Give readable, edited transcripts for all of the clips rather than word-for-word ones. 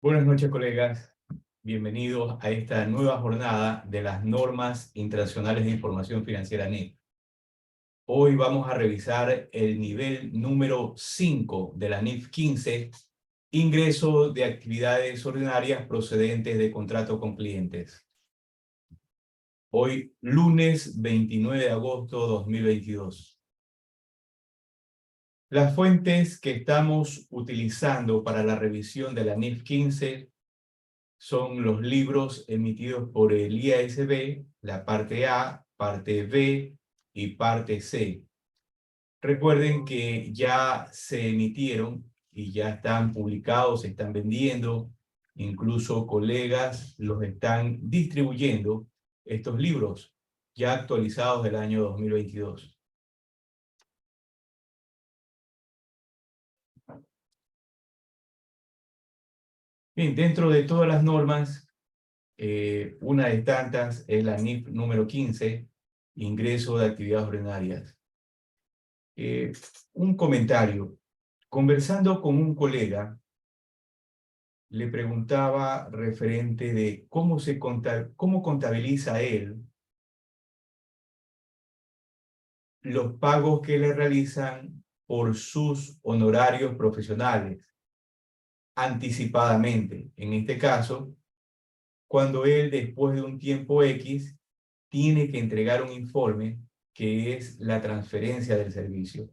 Buenas noches, colegas. Bienvenidos a esta nueva jornada de las normas internacionales de información financiera NIF. Hoy vamos a revisar el nivel número 5 de la NIF 15, ingreso de actividades ordinarias procedentes de contrato con clientes. Hoy, lunes 29 de agosto de 2022. Las fuentes que estamos utilizando para la revisión de la NIF 15 son los libros emitidos por el IASB, la parte A, parte B y parte C. Recuerden que ya se emitieron y ya están publicados, se están vendiendo, incluso colegas los están distribuyendo, estos libros ya actualizados del año 2022. Bien, dentro de todas las normas, una de tantas es la NIF número 15, ingreso de actividades ordinarias. Un comentario. Conversando con un colega, le preguntaba referente de cómo contabiliza él los pagos que le realizan por sus honorarios profesionales anticipadamente. En este caso, cuando él después de un tiempo X tiene que entregar un informe que es la transferencia del servicio.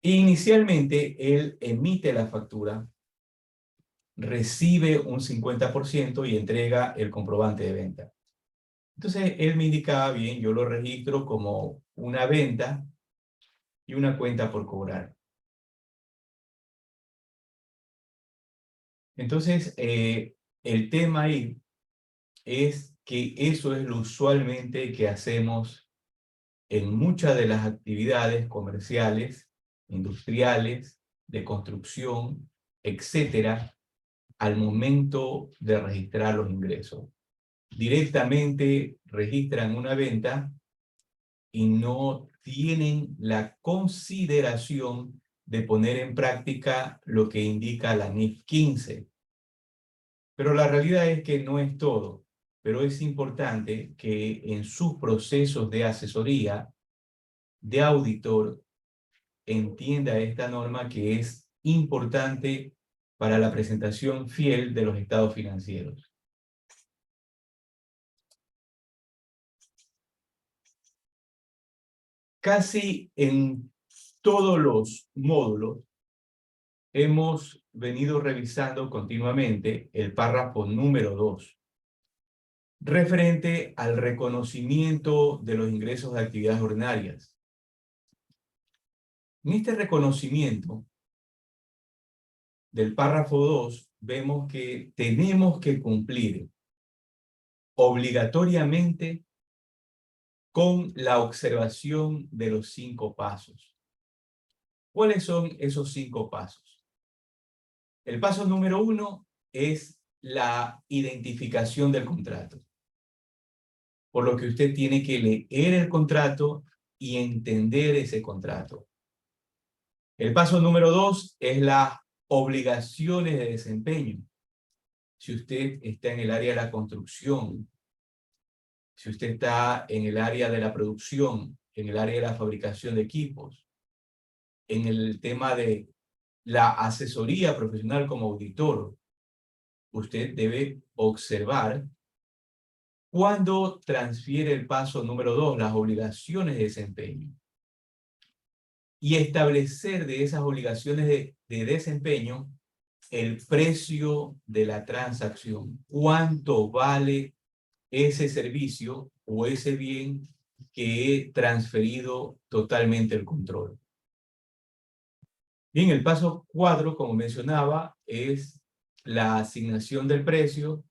Inicialmente, él emite la factura, recibe un 50% y entrega el comprobante de venta. Entonces, él me indicaba, bien, yo lo registro como una venta y una cuenta por cobrar. Entonces, el tema ahí es que eso es lo usualmente que hacemos en muchas de las actividades comerciales, industriales, de construcción, etcétera, al momento de registrar los ingresos. Directamente registran una venta y no tienen la consideración de poner en práctica lo que indica la NIF 15. Pero la realidad es que no es todo, pero es importante que en sus procesos de asesoría, de auditor, entienda esta norma que es importante para la presentación fiel de los estados financieros. Casi en todos los módulos hemos venido revisando continuamente el párrafo número 2, referente al reconocimiento de los ingresos de actividades ordinarias. En este reconocimiento del párrafo 2, vemos que tenemos que cumplir obligatoriamente con la observación de los 5 pasos. ¿Cuáles son esos 5 pasos? El paso número 1 es la identificación del contrato, por lo que usted tiene que leer el contrato y entender ese contrato. El paso número 2 es las obligaciones de desempeño. Si usted está en el área de la construcción, si usted está en el área de la producción, en el área de la fabricación de equipos, en el tema de la asesoría profesional como auditor, usted debe observar cuándo transfiere el paso número 2, las obligaciones de desempeño, y establecer de esas obligaciones de desempeño el precio de la transacción, cuánto vale ese servicio o ese bien que he transferido totalmente el control. Bien, el paso 4, como mencionaba, es la asignación del precio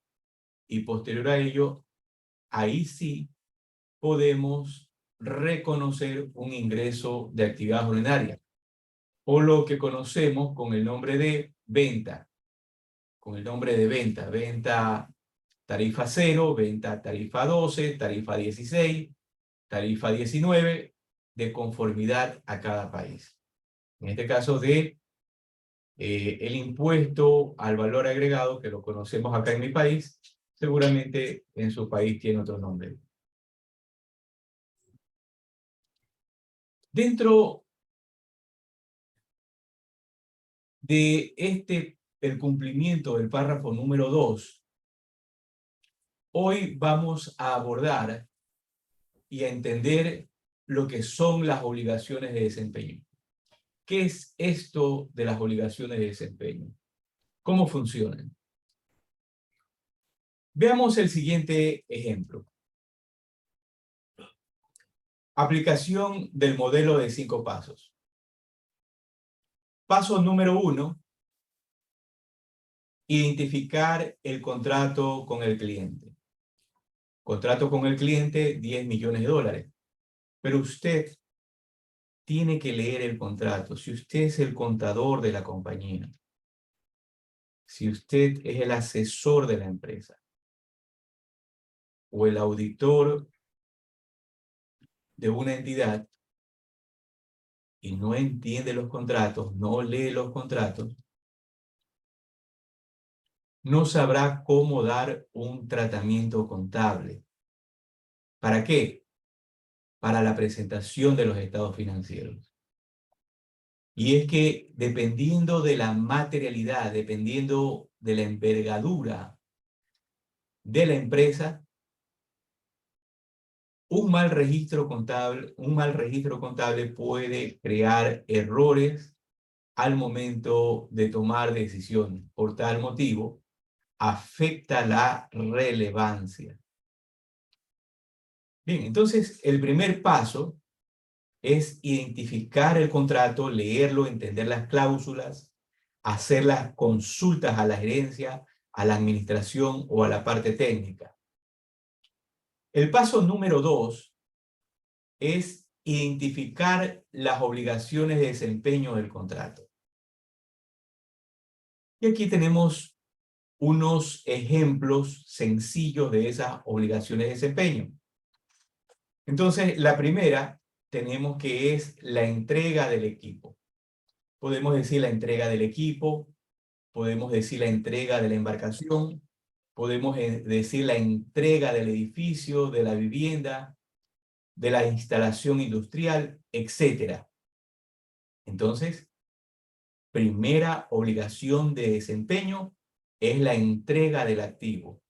y posterior a ello, ahí sí podemos reconocer un ingreso de actividad ordinaria o lo que conocemos con el nombre de venta, venta tarifa 0, venta tarifa 12, tarifa 16, tarifa 19, de conformidad a cada país. En este caso de El impuesto al valor agregado, que lo conocemos acá en mi país, seguramente en su país tiene otro nombre. Dentro de el cumplimiento del párrafo número 2, hoy vamos a abordar y a entender lo que son las obligaciones de desempeño. ¿Qué es esto de las obligaciones de desempeño? ¿Cómo funcionan? Veamos el siguiente ejemplo. Aplicación del modelo de 5 pasos. Paso número 1, identificar el contrato con el cliente. Contrato con el cliente, 10 millones de dólares. Pero usted tiene que leer el contrato. Si usted es el contador de la compañía, si usted es el asesor de la empresa o el auditor de una entidad y no entiende los contratos, no lee los contratos, no sabrá cómo dar un tratamiento contable. ¿Para qué? Para la presentación de los estados financieros. Y es que dependiendo de la materialidad, dependiendo de la envergadura de la empresa, un mal registro contable puede crear errores al momento de tomar decisiones. Por tal motivo, afecta la relevancia. Bien, entonces el primer paso es identificar el contrato, leerlo, entender las cláusulas, hacer las consultas a la gerencia, a la administración o a la parte técnica. El paso número 2 es identificar las obligaciones de desempeño del contrato. Y aquí tenemos unos ejemplos sencillos de esas obligaciones de desempeño. Entonces, la primera tenemos que es la entrega del equipo. Podemos decir la entrega del equipo, podemos decir la entrega de la embarcación, podemos decir la entrega del edificio, de la vivienda, de la instalación industrial, etc. Entonces, primera obligación de desempeño es la entrega del activo.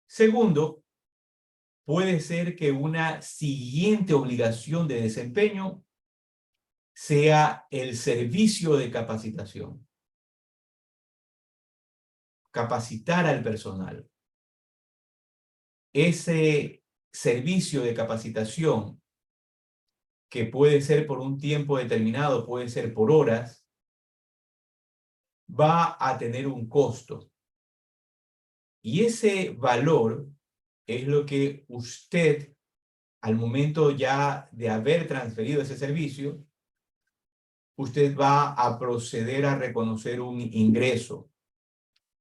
Segundo, puede ser que una siguiente obligación de desempeño sea el servicio de capacitación. Capacitar al personal. Ese servicio de capacitación, que puede ser por un tiempo determinado, puede ser por horas, va a tener un costo. Y ese valor es lo que usted, al momento ya de haber transferido ese servicio, usted va a proceder a reconocer un ingreso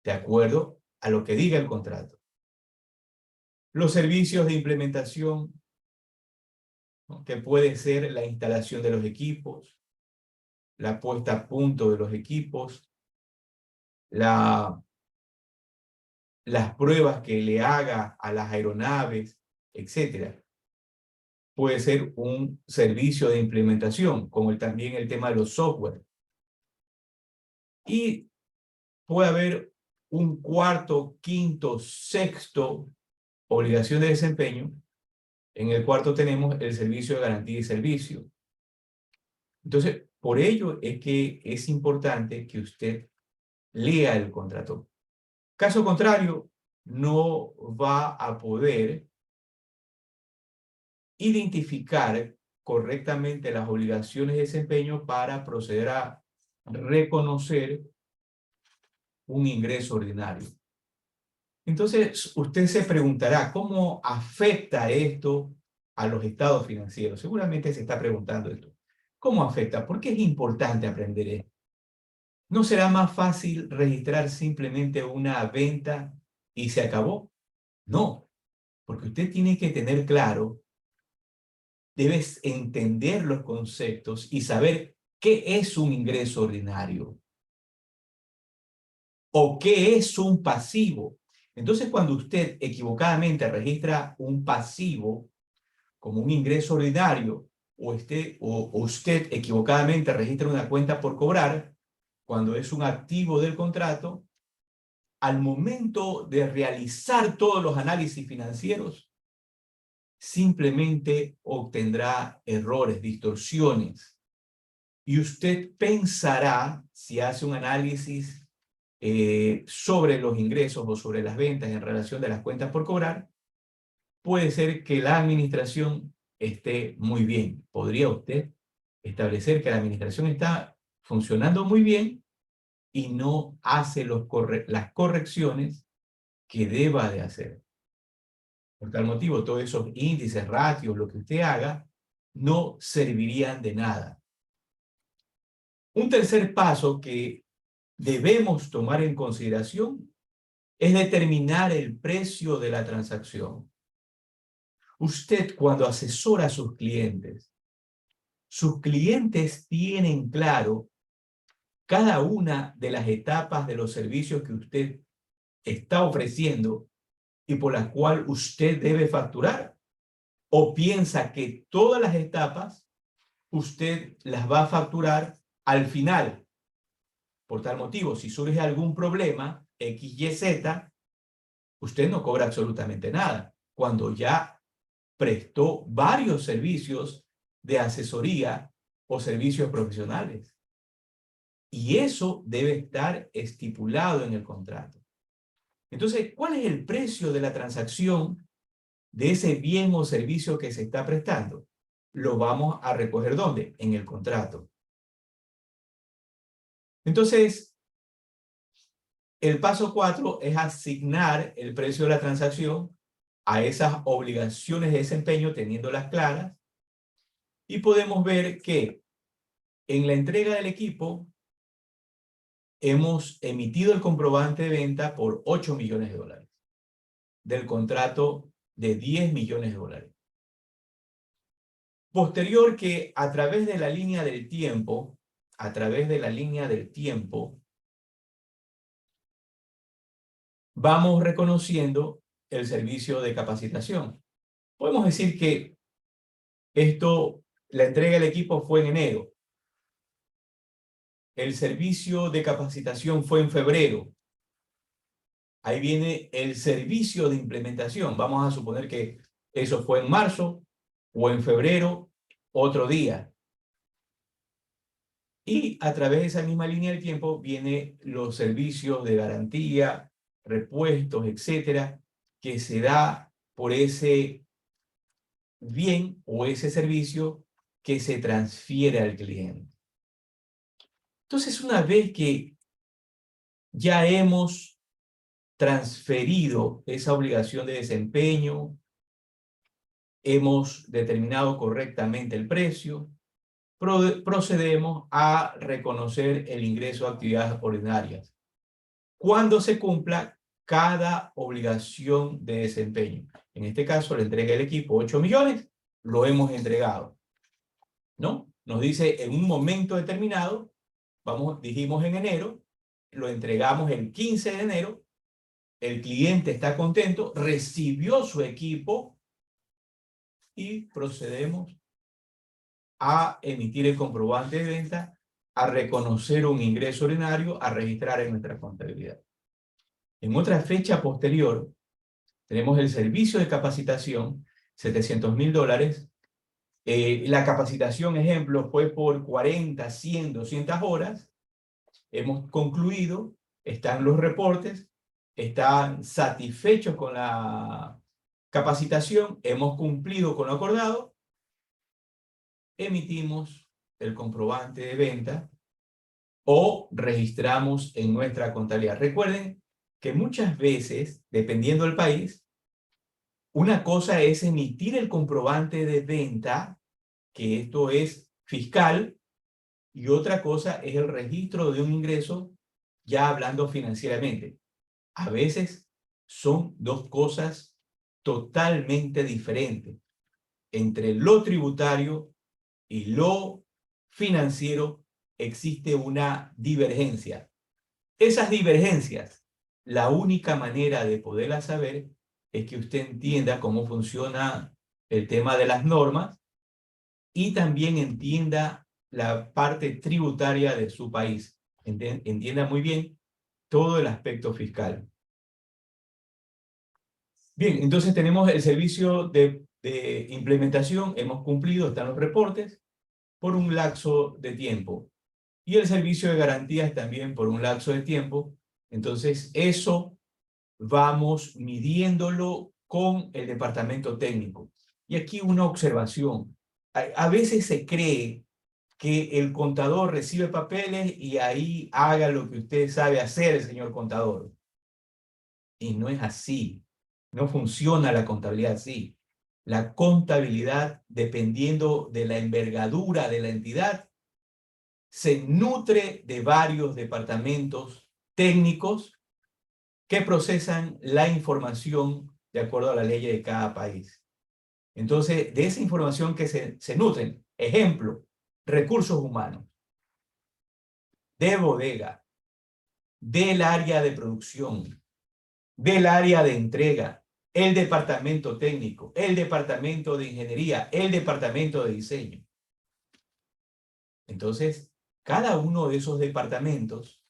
de acuerdo a lo que diga el contrato. Los servicios de implementación, ¿no?, que puede ser la instalación de los equipos, la puesta a punto de los equipos, las pruebas que le haga a las aeronaves, etc. Puede ser un servicio de implementación, como también el tema de los software. Y puede haber un cuarto, quinto, sexto obligación de desempeño. En el cuarto tenemos el servicio de garantía y servicio. Entonces, por ello es que es importante que usted lea el contrato. Caso contrario, no va a poder identificar correctamente las obligaciones de desempeño para proceder a reconocer un ingreso ordinario. Entonces, usted se preguntará, ¿cómo afecta esto a los estados financieros? Seguramente se está preguntando esto. ¿Cómo afecta? ¿Por qué es importante aprender esto? ¿No será más fácil registrar simplemente una venta y se acabó? No, porque usted tiene que tener claro, debes entender los conceptos y saber ¿qué es un ingreso ordinario? ¿O qué es un pasivo? Entonces, cuando usted equivocadamente registra un pasivo como un ingreso ordinario, o usted equivocadamente registra una cuenta por cobrar, cuando es un activo del contrato, al momento de realizar todos los análisis financieros, simplemente obtendrá errores, distorsiones. Y usted pensará, si hace un análisis sobre los ingresos o sobre las ventas en relación de las cuentas por cobrar, puede ser que la administración esté muy bien. ¿Podría usted establecer que la administración está funcionando muy bien y no hace las correcciones que deba de hacer? Por tal motivo, todos esos índices, ratios, lo que usted haga, no servirían de nada. Un tercer paso que debemos tomar en consideración es determinar el precio de la transacción. Usted, cuando asesora a sus clientes tienen claro cada una de las etapas de los servicios que usted está ofreciendo y por las cuales usted debe facturar, o piensa que todas las etapas usted las va a facturar al final. Por tal motivo, si surge algún problema, X, Y, Z, usted no cobra absolutamente nada, cuando ya prestó varios servicios de asesoría o servicios profesionales. Y eso debe estar estipulado en el contrato. Entonces, ¿cuál es el precio de la transacción de ese bien o servicio que se está prestando? Lo vamos a recoger ¿dónde? En el contrato. Entonces, el paso 4 es asignar el precio de la transacción a esas obligaciones de desempeño teniéndolas claras, y podemos ver que en la entrega del equipo hemos emitido el comprobante de venta por 8 millones de dólares del contrato de 10 millones de dólares. Posterior que a través de la línea del tiempo, vamos reconociendo el servicio de capacitación. Podemos decir que la entrega del equipo fue en enero. El servicio de capacitación fue en febrero. Ahí viene el servicio de implementación. Vamos a suponer que eso fue en marzo o en febrero, otro día. Y a través de esa misma línea del tiempo vienen los servicios de garantía, repuestos, etcétera, que se da por ese bien o ese servicio que se transfiere al cliente. Entonces, una vez que ya hemos transferido esa obligación de desempeño, hemos determinado correctamente el precio, procedemos a reconocer el ingreso a actividades ordinarias cuando se cumpla cada obligación de desempeño. En este caso, la entrega del equipo, 8 millones, lo hemos entregado, ¿no? Nos dice en un momento determinado, dijimos en enero, lo entregamos el 15 de enero, el cliente está contento, recibió su equipo y procedemos a emitir el comprobante de venta, a reconocer un ingreso ordinario, a registrar en nuestra contabilidad. En otra fecha posterior, tenemos el servicio de capacitación, $700,000. La capacitación, ejemplo, fue por 40, 100, 200 horas. Hemos concluido, están los reportes, están satisfechos con la capacitación, hemos cumplido con lo acordado, emitimos el comprobante de venta o registramos en nuestra contabilidad. Recuerden que muchas veces, dependiendo del país, una cosa es emitir el comprobante de venta, que esto es fiscal, y otra cosa es el registro de un ingreso, ya hablando financieramente. A veces son dos cosas totalmente diferentes. Entre lo tributario y lo financiero existe una divergencia. Esas divergencias, la única manera de poderlas saber es que usted entienda cómo funciona el tema de las normas y también entienda la parte tributaria de su país. Entienda muy bien todo el aspecto fiscal. Bien, entonces tenemos el servicio de implementación, hemos cumplido, están los reportes, por un lapso de tiempo. Y el servicio de garantías también por un lapso de tiempo. Entonces, eso vamos midiéndolo con el departamento técnico. Y aquí una observación. A veces se cree que el contador recibe papeles y ahí haga lo que usted sabe hacer, señor contador. Y no es así. No funciona la contabilidad así. La contabilidad, dependiendo de la envergadura de la entidad, se nutre de varios departamentos técnicos que procesan la información de acuerdo a la ley de cada país. Entonces, de esa información que se nutren, ejemplo, recursos humanos, de bodega, del área de producción, del área de entrega, el departamento técnico, el departamento de ingeniería, el departamento de diseño. Entonces, cada uno de esos departamentos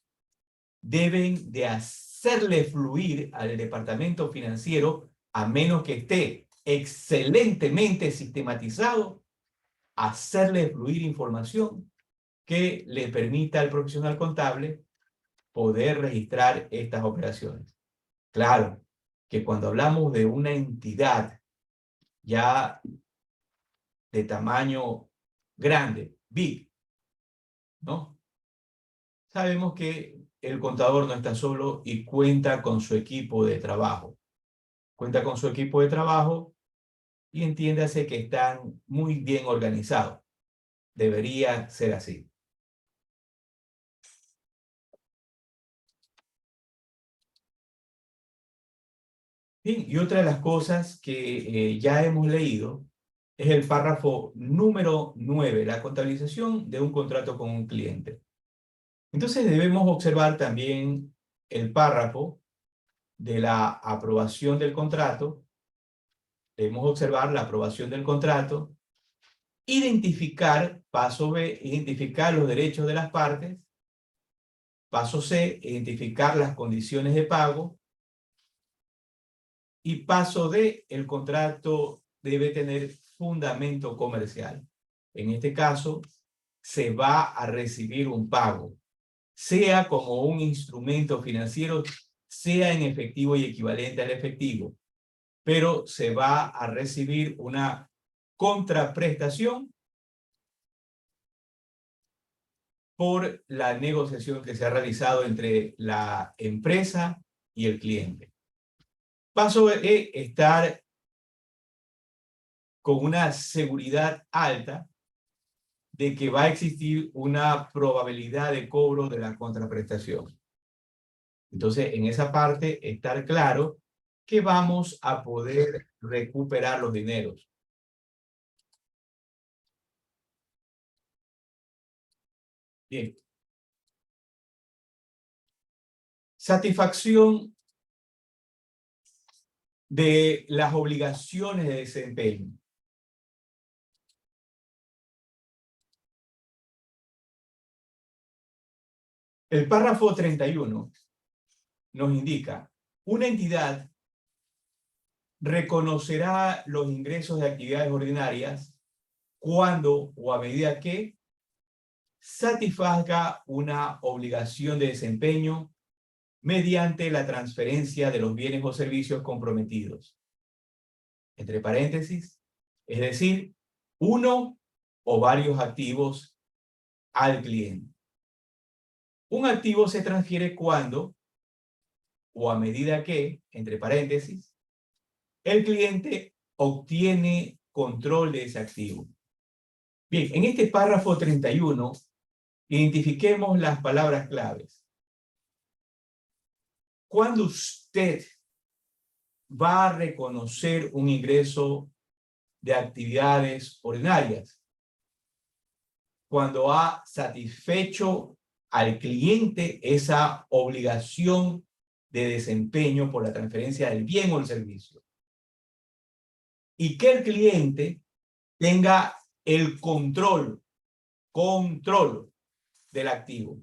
deben de hacerle fluir al departamento financiero, a menos que esté excelentemente sistematizado, hacerle fluir información que le permita al profesional contable poder registrar estas operaciones. Claro que cuando hablamos de una entidad ya de tamaño grande, big, ¿no? Sabemos que el contador no está solo y cuenta con su equipo de trabajo. Cuenta con su equipo de trabajo y entiéndase que están muy bien organizados. Debería ser así. Bien, y otra de las cosas que ya hemos leído es el párrafo número 9, la contabilización de un contrato con un cliente. Entonces debemos observar también el párrafo de la aprobación del contrato. Debemos observar la aprobación del contrato, identificar, paso B, identificar los derechos de las partes, paso C, identificar las condiciones de pago, y paso D, el contrato debe tener fundamento comercial. En este caso, se va a recibir un pago, sea como un instrumento financiero, sea en efectivo y equivalente al efectivo, pero se va a recibir una contraprestación por la negociación que se ha realizado entre la empresa y el cliente. Paso E, estar con una seguridad alta de que va a existir una probabilidad de cobro de la contraprestación. Entonces, en esa parte, estar claro que vamos a poder recuperar los dineros. Bien. Satisfacción de las obligaciones de desempeño. El párrafo 31 nos indica, una entidad reconocerá los ingresos de actividades ordinarias cuando o a medida que satisfaga una obligación de desempeño mediante la transferencia de los bienes o servicios comprometidos. Entre paréntesis, es decir, uno o varios activos al cliente. Un activo se transfiere cuando o a medida que, entre paréntesis, el cliente obtiene control de ese activo. Bien, en este párrafo 31, identifiquemos las palabras claves. Cuando usted va a reconocer un ingreso de actividades ordinarias, cuando ha satisfecho al cliente esa obligación de desempeño por la transferencia del bien o el servicio. Y que el cliente tenga el control del activo.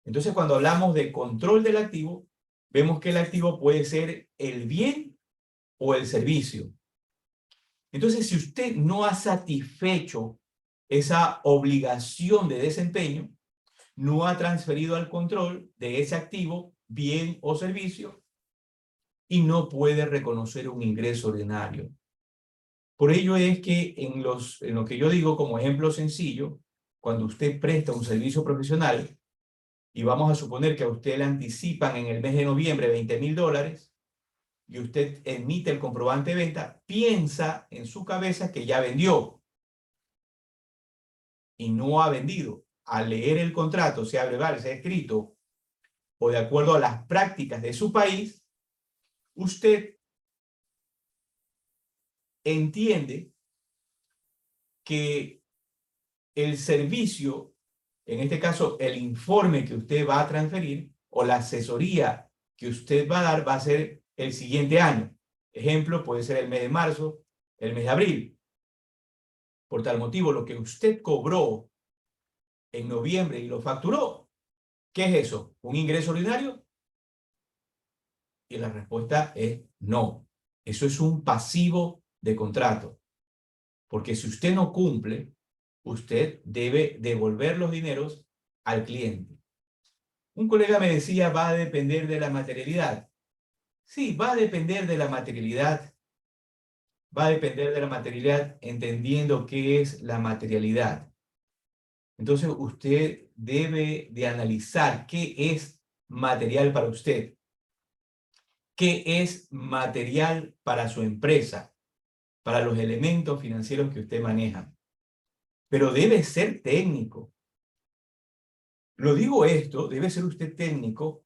Entonces, cuando hablamos de control del activo, vemos que el activo puede ser el bien o el servicio. Entonces, si usted no ha satisfecho esa obligación de desempeño, no ha transferido al control de ese activo, bien o servicio, y no puede reconocer un ingreso ordinario. Por ello es que en lo que yo digo como ejemplo sencillo, cuando usted presta un servicio profesional, y vamos a suponer que a usted le anticipan en el mes de noviembre $20,000, y usted emite el comprobante de venta, piensa en su cabeza que ya vendió y no ha vendido. Al leer el contrato, sea verbal, sea escrito, o de acuerdo a las prácticas de su país, usted entiende que el servicio, en este caso el informe que usted va a transferir o la asesoría que usted va a dar va a ser el siguiente año. Ejemplo, puede ser el mes de marzo, el mes de abril. Por tal motivo, lo que usted cobró en noviembre y lo facturó, ¿qué es eso? ¿Un ingreso ordinario? Y la respuesta es no. Eso es un pasivo de contrato. Porque si usted no cumple, usted debe devolver los dineros al cliente. Un colega me decía, va a depender de la materialidad. Sí, va a depender de la materialidad. Va a depender de la materialidad, entendiendo qué es la materialidad. Entonces, usted debe de analizar qué es material para usted, qué es material para su empresa, para los elementos financieros que usted maneja. Pero debe ser técnico. Lo digo esto, debe ser usted técnico,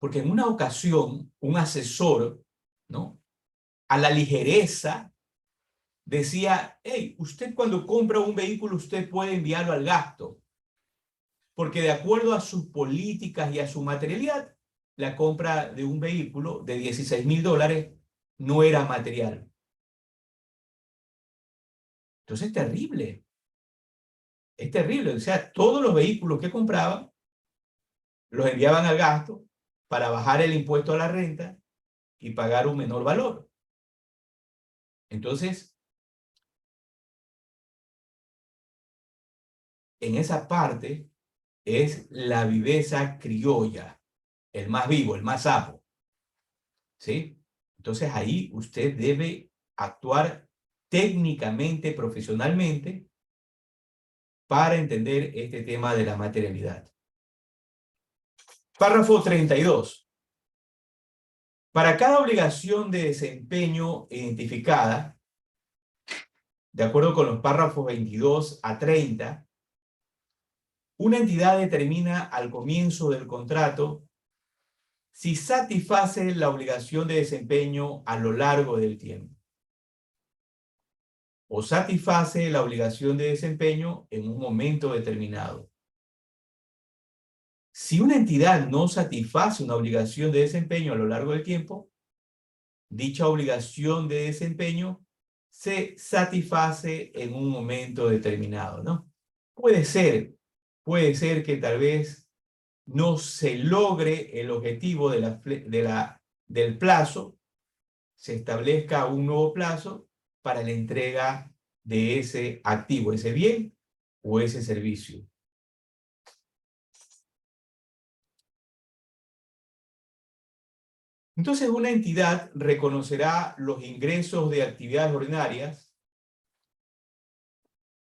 porque en una ocasión un asesor, ¿no?, a la ligereza decía, hey, usted cuando compra un vehículo usted puede enviarlo al gasto, porque de acuerdo a sus políticas y a su materialidad, la compra de un vehículo de $16,000 no era material. Entonces es terrible. Es terrible. O sea, todos los vehículos que compraban los enviaban al gasto para bajar el impuesto a la renta y pagar un menor valor. Entonces, en esa parte es la viveza criolla, el más vivo, el más sapo, ¿sí? Entonces ahí usted debe actuar técnicamente, profesionalmente, para entender este tema de la materialidad. Párrafo 32. Para cada obligación de desempeño identificada, de acuerdo con los párrafos 22 a 30, una entidad determina al comienzo del contrato si satisface la obligación de desempeño a lo largo del tiempo o satisface la obligación de desempeño en un momento determinado. Si una entidad no satisface una obligación de desempeño a lo largo del tiempo, dicha obligación de desempeño se satisface en un momento determinado, ¿no? Puede ser que tal vez no se logre el objetivo del plazo, se establezca un nuevo plazo para la entrega de ese activo, ese bien o ese servicio. Entonces, una entidad reconocerá los ingresos de actividades ordinarias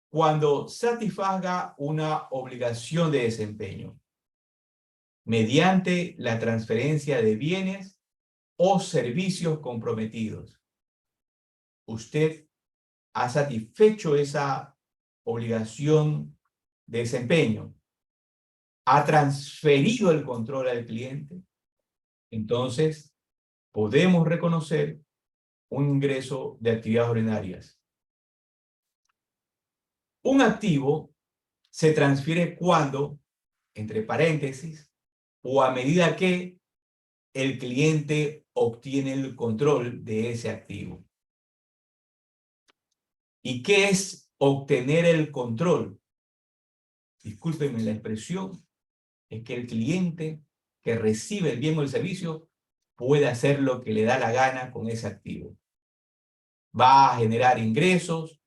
cuando satisfaga una obligación de desempeño mediante la transferencia de bienes o servicios comprometidos. Usted ha satisfecho esa obligación de desempeño, ha transferido el control al cliente, entonces podemos reconocer un ingreso de actividades ordinarias. Un activo se transfiere cuando, entre paréntesis, o a medida que el cliente obtiene el control de ese activo. ¿Y qué es obtener el control? Discúlpenme la expresión, es que el cliente que recibe el bien o el servicio puede hacer lo que le da la gana con ese activo. Va a generar ingresos,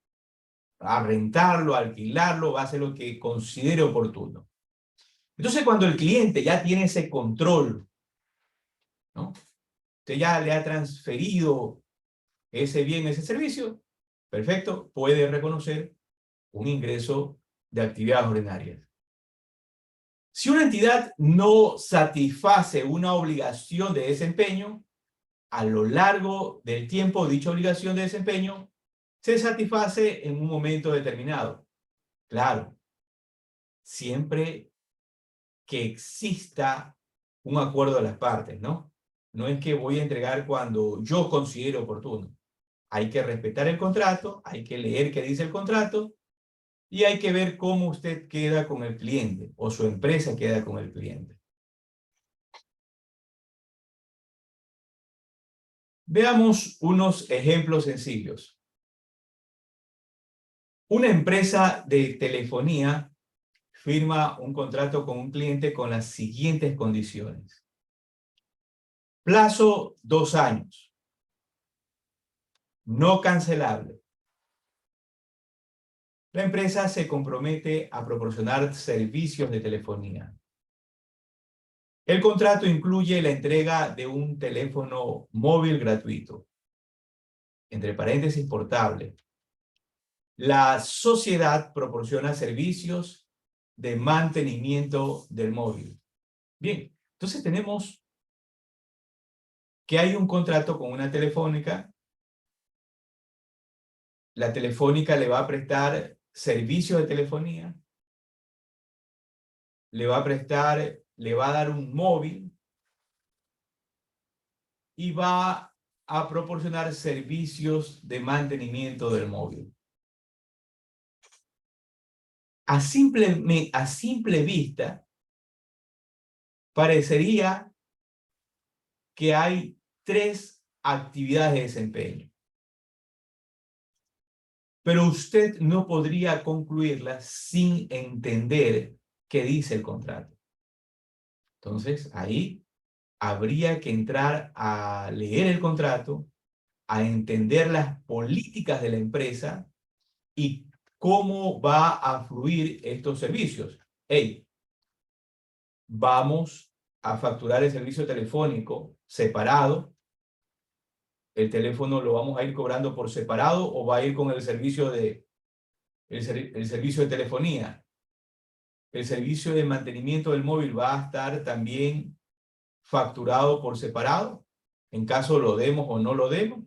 a rentarlo, a alquilarlo, va a hacer lo que considere oportuno. Entonces, cuando el cliente ya tiene ese control, ¿no? Usted ya le ha transferido ese bien, ese servicio, perfecto, puede reconocer un ingreso de actividades ordinarias. Si una entidad no satisface una obligación de desempeño, a lo largo del tiempo dicha obligación de desempeño se satisface en un momento determinado. Claro, siempre que exista un acuerdo de las partes, ¿no? No es que voy a entregar cuando yo considero oportuno. Hay que respetar el contrato, hay que leer qué dice el contrato y hay que ver cómo usted queda con el cliente o su empresa queda con el cliente. Veamos unos ejemplos sencillos. Una empresa de telefonía firma un contrato con un cliente con las siguientes condiciones. Plazo 2 años. No cancelable. La empresa se compromete a proporcionar servicios de telefonía. El contrato incluye la entrega de un teléfono móvil gratuito, entre paréntesis portable. La sociedad proporciona servicios de mantenimiento del móvil. Bien, entonces tenemos que hay un contrato con una telefónica. La telefónica le va a prestar servicios de telefonía, le va a dar un móvil y va a proporcionar servicios de mantenimiento del móvil. A simple vista, parecería que hay 3 actividades de desempeño. Pero usted no podría concluirlas sin entender qué dice el contrato. Entonces, ahí habría que entrar a leer el contrato, a entender las políticas de la empresa y cómo va a fluir estos servicios. Hey, vamos a facturar el servicio telefónico separado. El teléfono lo vamos a ir cobrando por separado o va a ir con el servicio el servicio de telefonía. El servicio de mantenimiento del móvil va a estar también facturado por separado, en caso lo demos o no lo demos.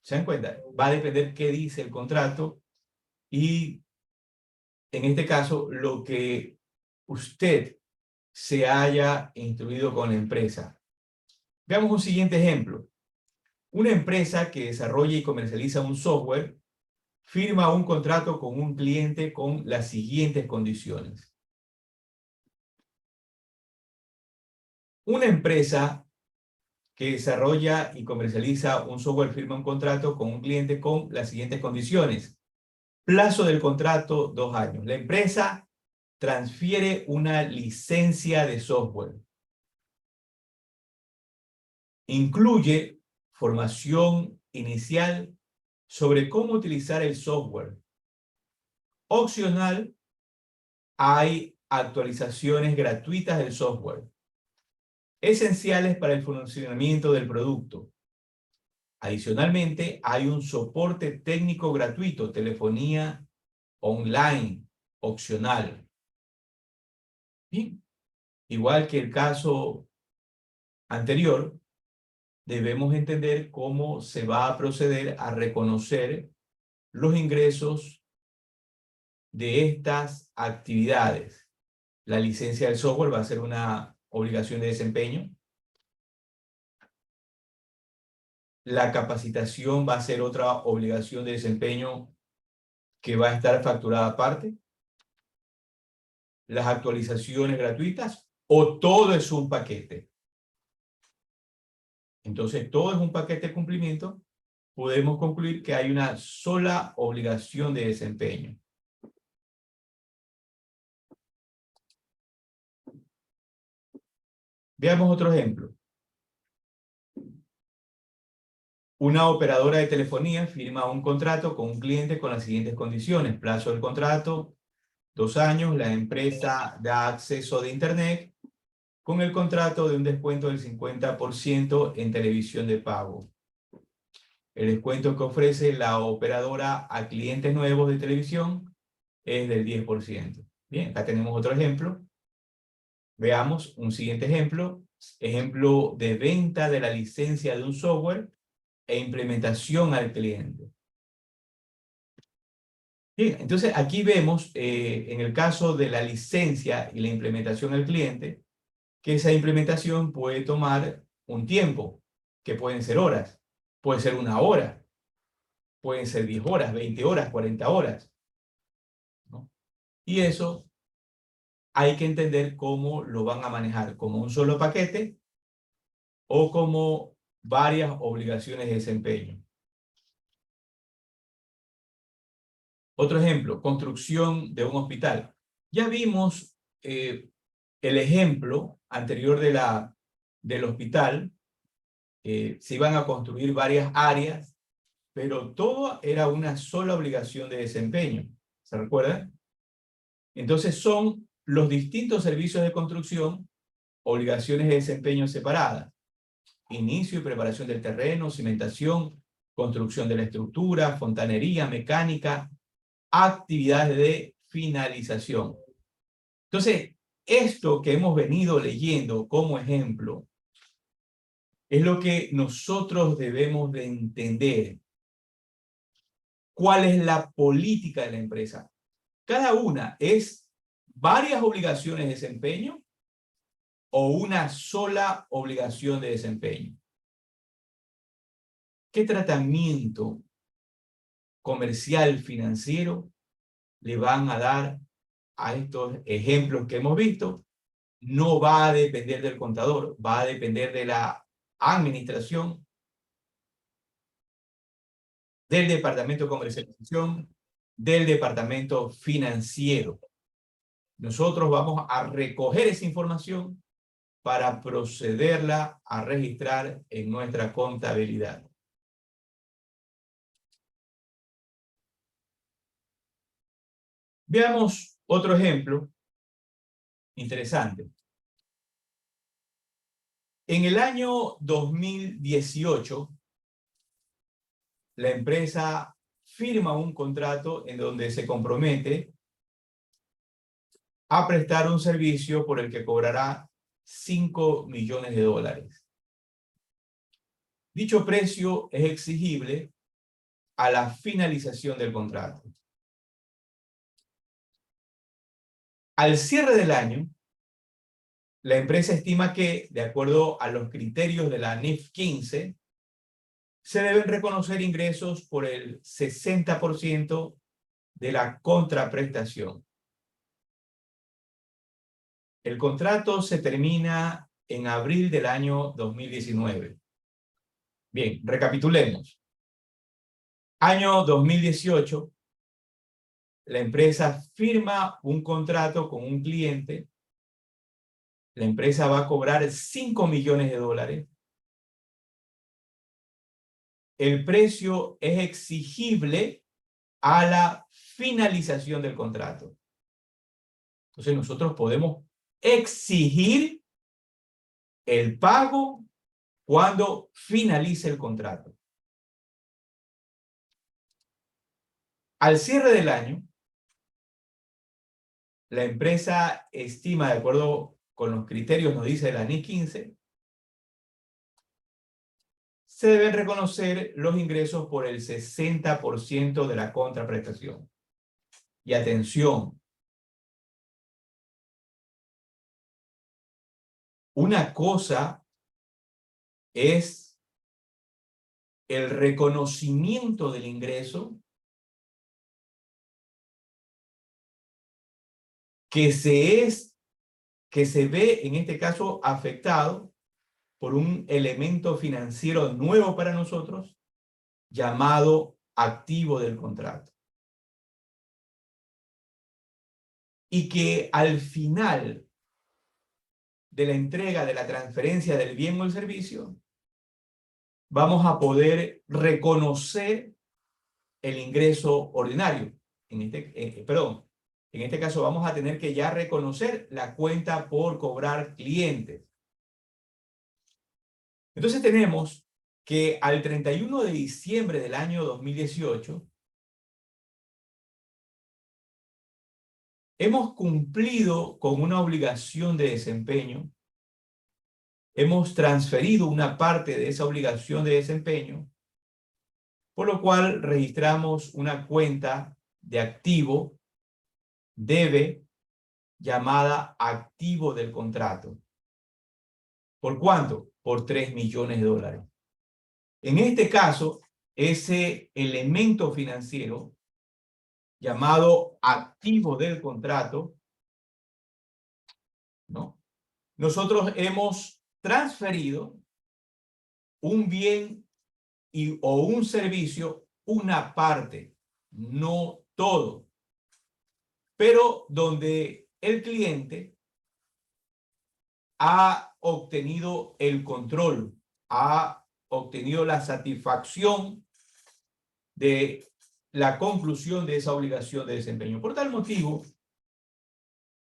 ¿Se dan cuenta? Va a depender qué dice el contrato y, en este caso, lo que usted se haya instruido con la empresa. Veamos un siguiente ejemplo. Una empresa que desarrolla y comercializa un software firma un contrato con un cliente con las siguientes condiciones. Una empresa que desarrolla y comercializa un software firma un contrato con un cliente con las siguientes condiciones. Plazo del contrato, 2 años. La empresa transfiere una licencia de software. Incluye formación inicial sobre cómo utilizar el software. Opcional, hay actualizaciones gratuitas del software, esenciales para el funcionamiento del producto. Adicionalmente, hay un soporte técnico gratuito, telefonía online, opcional. Bien, igual que el caso anterior, debemos entender cómo se va a proceder a reconocer los ingresos de estas actividades. La licencia del software va a ser una obligación de desempeño. La capacitación va a ser otra obligación de desempeño que va a estar facturada aparte. las actualizaciones gratuitas o todo es un paquete. Entonces, todo es un paquete de cumplimiento. Podemos concluir que hay una sola obligación de desempeño. Veamos otro ejemplo. Una operadora de telefonía firma un contrato con un cliente con las siguientes condiciones. Plazo del contrato, 2 años. La empresa da acceso de Internet con el contrato de un descuento del 50% en televisión de pago. El descuento que ofrece la operadora a clientes nuevos de televisión es del 10%. Bien, acá tenemos otro ejemplo. Veamos un siguiente ejemplo. Ejemplo de venta de la licencia de un software e implementación al cliente. Bien, entonces aquí vemos en el caso de la licencia y la implementación al cliente, que esa implementación puede tomar un tiempo, que pueden ser horas, puede ser 1 hora, pueden ser 10 horas, 20 horas, 40 horas, ¿no? Y eso hay que entender cómo lo van a manejar, como un solo paquete o como varias obligaciones de desempeño. Otro ejemplo, construcción de un hospital. Ya vimos el ejemplo anterior del hospital. Se iban a construir varias áreas, pero todo era una sola obligación de desempeño. ¿Se recuerdan? Entonces son los distintos servicios de construcción, obligaciones de desempeño separadas. Inicio y preparación del terreno, cimentación, construcción de la estructura, fontanería, mecánica, actividades de finalización. Entonces, esto que hemos venido leyendo como ejemplo es lo que nosotros debemos de entender. ¿Cuál es la política de la empresa? Cada una es varias obligaciones de desempeño o una sola obligación de desempeño. ¿Qué tratamiento comercial financiero le van a dar a estos ejemplos que hemos visto? No va a depender del contador, va a depender de la administración, del departamento de comercialización, del departamento financiero. Nosotros vamos a recoger esa información para procederla a registrar en nuestra contabilidad. Veamos otro ejemplo interesante. En el año 2018, la empresa firma un contrato en donde se compromete a prestar un servicio por el que cobrará $5 millones. Dicho precio es exigible a la finalización del contrato. Al cierre del año, la empresa estima que, de acuerdo a los criterios de la NIF 15, se deben reconocer ingresos por el 60% de la contraprestación. El contrato se termina en abril del año 2019. Bien, recapitulemos. Año 2018, la empresa firma un contrato con un cliente. La empresa va a cobrar $5 millones. El precio es exigible a la finalización del contrato. Entonces nosotros podemos exigir el pago cuando finalice el contrato. Al cierre del año, la empresa estima, de acuerdo con los criterios, nos dice la NIF 15, se deben reconocer los ingresos por el 60% de la contraprestación. Y atención, una cosa es el reconocimiento del ingreso que se ve en este caso afectado por un elemento financiero nuevo para nosotros llamado activo del contrato. Y que al final de la entrega, de la transferencia del bien o el servicio, vamos a poder reconocer el ingreso ordinario. En este caso vamos a tener que ya reconocer la cuenta por cobrar clientes. Entonces tenemos que al 31 de diciembre del año 2018 hemos cumplido con una obligación de desempeño, hemos transferido una parte de esa obligación de desempeño, por lo cual registramos una cuenta de activo, debe, llamada activo del contrato. ¿Por cuánto? Por 3 millones de dólares. En este caso, ese elemento financiero llamado activo del contrato, ¿no? Nosotros hemos transferido un bien o un servicio, una parte, no todo, pero donde el cliente ha obtenido el control, ha obtenido la satisfacción de la conclusión de esa obligación de desempeño. Por tal motivo,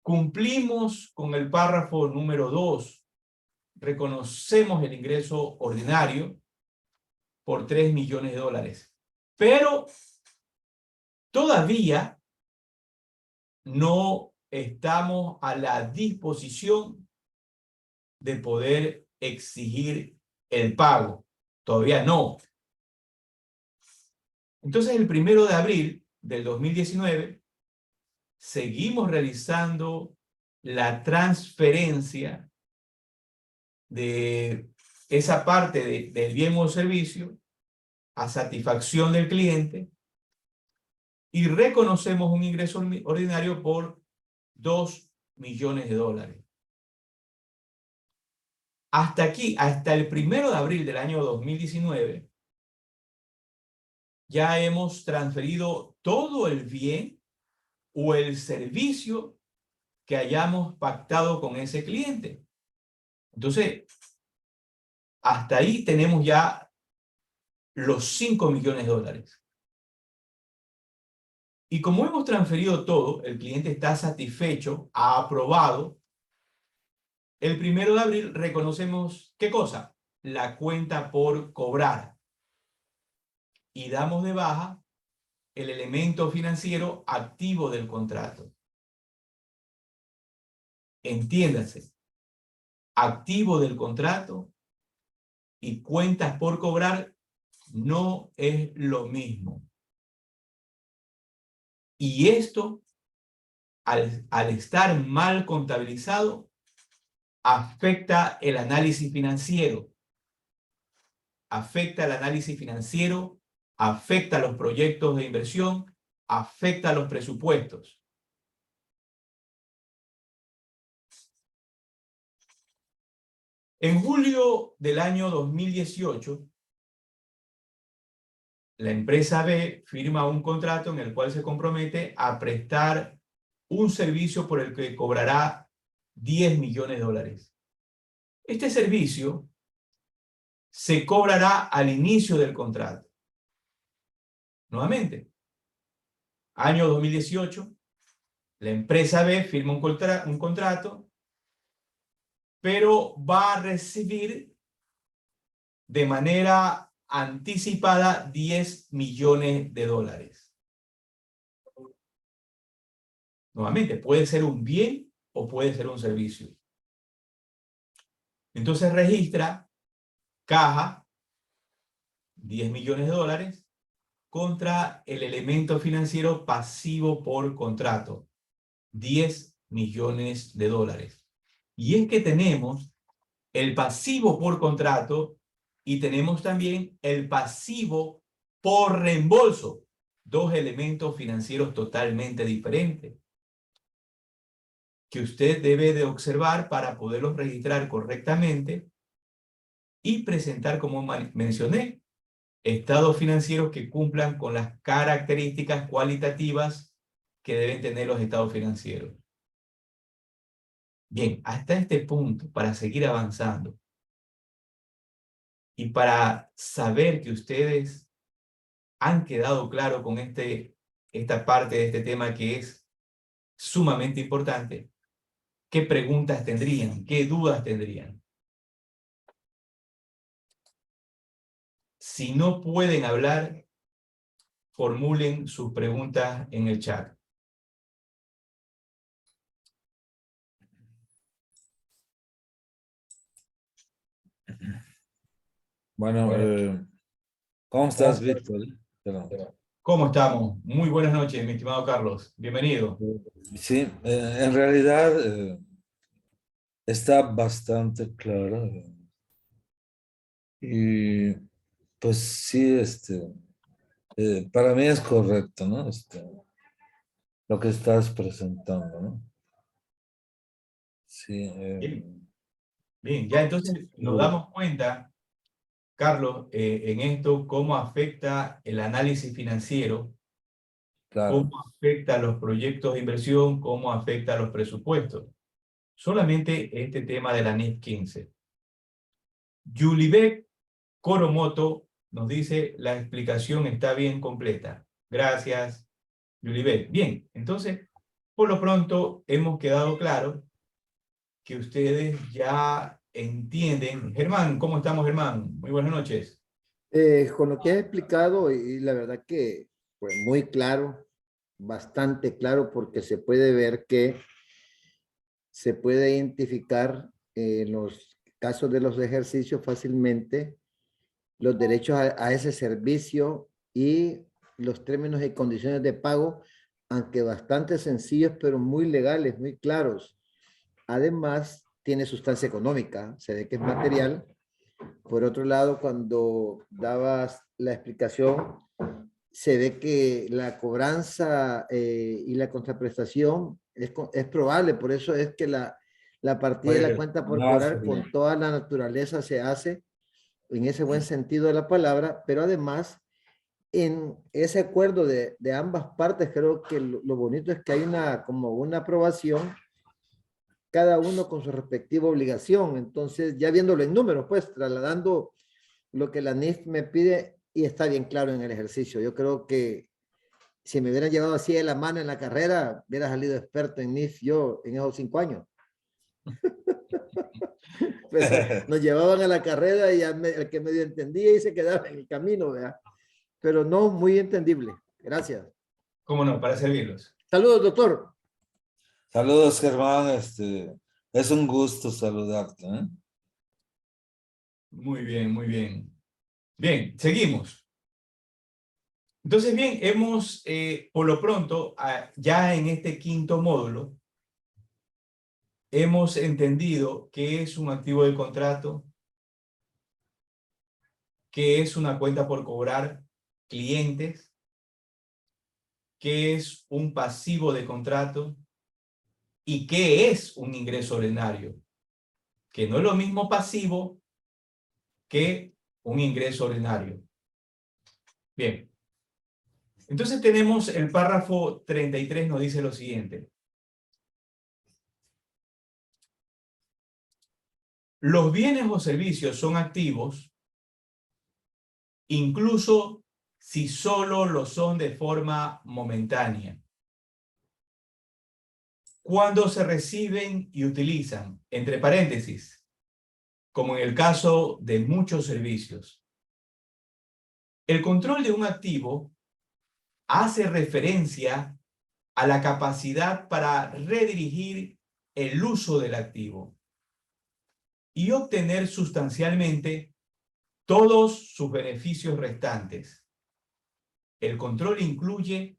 cumplimos con el párrafo número 2, reconocemos el ingreso ordinario por 3 millones de dólares, pero todavía no estamos a la disposición de poder exigir el pago. Todavía no. Entonces, el 1 de abril del 2019, seguimos realizando la transferencia de esa parte del bien o servicio a satisfacción del cliente y reconocemos un ingreso ordinario por 2 millones de dólares. Hasta aquí, hasta el 1 de abril del año 2019, ya hemos transferido todo el bien o el servicio que hayamos pactado con ese cliente. Entonces, hasta ahí tenemos ya los 5 millones de dólares. Y como hemos transferido todo, el cliente está satisfecho, ha aprobado. El 1 de abril reconocemos, ¿qué cosa? La cuenta por cobrar. Y damos de baja el elemento financiero activo del contrato. Entiéndase, activo del contrato y cuentas por cobrar no es lo mismo. Y esto, al estar mal contabilizado, afecta el análisis financiero. Afecta el análisis financiero, afecta los proyectos de inversión, afecta los presupuestos. En julio del año 2018, la empresa B firma un contrato en el cual se compromete a prestar un servicio por el que cobrará 10 millones de dólares. Este servicio se cobrará al inicio del contrato. Nuevamente, año 2018, la empresa B firma un contrato, pero va a recibir de manera anticipada 10 millones de dólares. Nuevamente, puede ser un bien o puede ser un servicio. Entonces registra caja, 10 millones de dólares, contra el elemento financiero pasivo por contrato, 10 millones de dólares. Y es que tenemos el pasivo por contrato y tenemos también el pasivo por reembolso, dos elementos financieros totalmente diferentes. que usted debe de observar para poderlos registrar correctamente y presentar, como mencioné, estados financieros que cumplan con las características cualitativas que deben tener los estados financieros. Bien, hasta este punto, para seguir avanzando y para saber que ustedes han quedado claro con esta parte de este tema que es sumamente importante, ¿qué preguntas tendrían? ¿Qué dudas tendrían? Si no pueden hablar, formulen sus preguntas en el chat. Bueno, ¿cómo estás, Víctor? Perdón. ¿Cómo estamos? Muy buenas noches, mi estimado Carlos. Bienvenido. Sí, en realidad está bastante claro. Y pues sí, para mí es correcto, ¿no? Lo que estás presentando, ¿no? Sí, Bien, bien, ya entonces nos damos cuenta, Carlos, en esto, cómo afecta el análisis financiero, cómo claro. afecta los proyectos de inversión, cómo afecta los presupuestos. Solamente este tema de la NIF 15. Yulibek Koromoto nos dice, la explicación está bien completa. Gracias, Yulibek. Bien, entonces, por lo pronto hemos quedado claro que ustedes ya entienden. Germán, ¿cómo estamos, Germán? Muy buenas noches. Con lo que has explicado, y la verdad que pues muy claro, bastante claro, porque se puede ver que se puede identificar en los casos de los ejercicios fácilmente los derechos a ese servicio y los términos y condiciones de pago, aunque bastante sencillos, pero muy legales, muy claros. Además, tiene sustancia económica, se ve que es material. Por otro lado, cuando dabas la explicación, se ve que la cobranza y la contraprestación es probable, por eso es que la partida de la Pues, cuenta por No, cobrar con toda la naturaleza se hace en ese buen sentido de la palabra, pero además en ese acuerdo de ambas partes creo que lo bonito es que hay como una aprobación, cada uno con su respectiva obligación. Entonces, ya viéndolo en números, pues trasladando lo que la NIF me pide y está bien claro en el ejercicio. Yo creo que si me hubieran llevado así de la mano en la carrera, hubiera salido experto en NIF yo en esos 5 años. Pues nos llevaban a la carrera y el que medio entendía y se quedaba en el camino, ¿verdad? Pero no muy entendible. Gracias. ¿cómo no? Para servirlos. Saludos, doctor. Saludos, Germán. Es un gusto saludarte, ¿eh? Muy bien, muy bien. Bien, seguimos. Entonces, bien, hemos, por lo pronto, ya en este quinto módulo, hemos entendido qué es un activo de contrato, qué es una cuenta por cobrar clientes, qué es un pasivo de contrato y qué es un ingreso ordinario, que no es lo mismo pasivo que un ingreso ordinario. Bien, entonces tenemos el párrafo 33, nos dice lo siguiente. Los bienes o servicios son activos, incluso si solo lo son de forma momentánea, cuando se reciben y utilizan, entre paréntesis, como en el caso de muchos servicios. El control de un activo hace referencia a la capacidad para redirigir el uso del activo y obtener sustancialmente todos sus beneficios restantes. El control incluye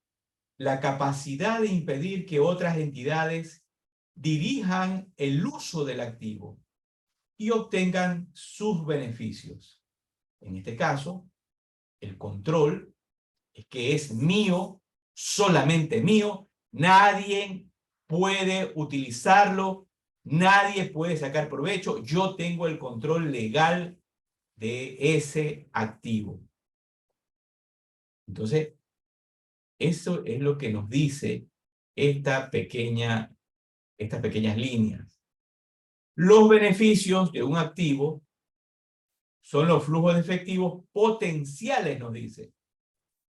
la capacidad de impedir que otras entidades dirijan el uso del activo y obtengan sus beneficios. En este caso, el control es que es mío, solamente mío, nadie puede utilizarlo, nadie puede sacar provecho. Yo tengo el control legal de ese activo. Entonces, eso es lo que nos dice estas pequeñas líneas. Los beneficios de un activo son los flujos de efectivo potenciales, nos dice.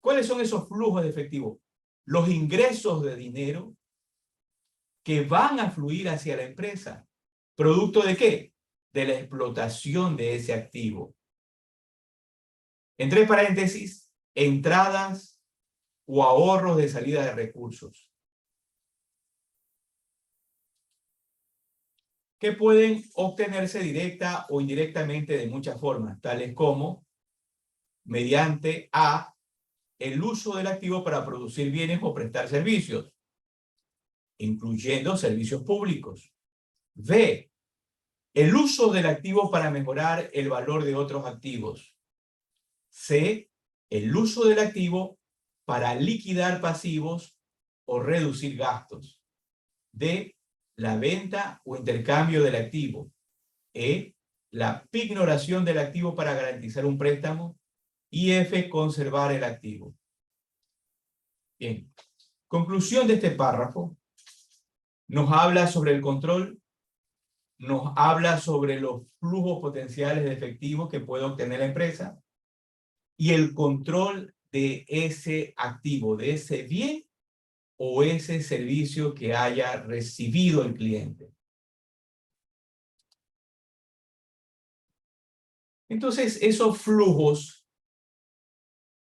¿Cuáles son esos flujos de efectivo? Los ingresos de dinero que van a fluir hacia la empresa. ¿Producto de qué? De la explotación de ese activo. Entre paréntesis, entradas o ahorros de salida de recursos, que pueden obtenerse directa o indirectamente de muchas formas, tales como mediante A, el uso del activo para producir bienes o prestar servicios, incluyendo servicios públicos. B, el uso del activo para mejorar el valor de otros activos. C, el uso del activo para liquidar pasivos o reducir gastos. D, la venta o intercambio del activo. E, la pignoración del activo para garantizar un préstamo. Y F, conservar el activo. Bien. Conclusión de este párrafo. Nos habla sobre el control, nos habla sobre los flujos potenciales de efectivo que puede obtener la empresa y el control de ese activo, de ese bien o ese servicio que haya recibido el cliente. Entonces, esos flujos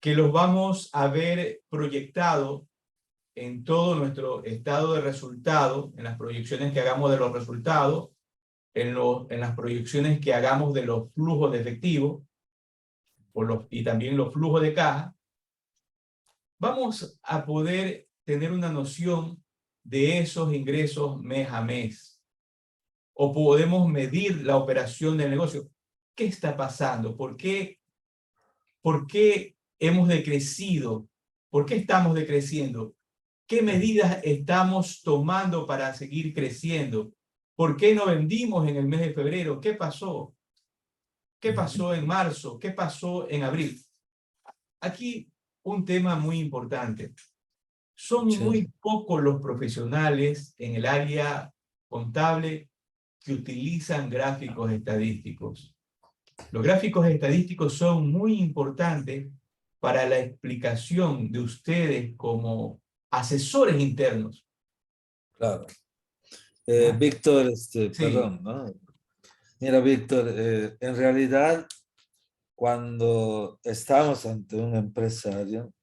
que los vamos a ver proyectados en todo nuestro estado de resultado, en las proyecciones que hagamos de los resultados, en las proyecciones que hagamos de los flujos de efectivo y también los flujos de caja, vamos a poder tener una noción de esos ingresos mes a mes. O podemos medir la operación del negocio. ¿Qué está pasando? ¿Por qué hemos decrecido? ¿Por qué estamos decreciendo? ¿Qué medidas estamos tomando para seguir creciendo? ¿Por qué no vendimos en el mes de febrero? ¿Qué pasó? ¿Qué pasó en marzo? ¿Qué pasó en abril? Aquí un tema muy importante. Son muy pocos los profesionales en el área contable que utilizan gráficos estadísticos. Los gráficos estadísticos son muy importantes para la explicación de ustedes como asesores internos. Claro. Víctor, Sí. perdón, ¿no? Mira, Víctor, en realidad, cuando estamos ante un empresario,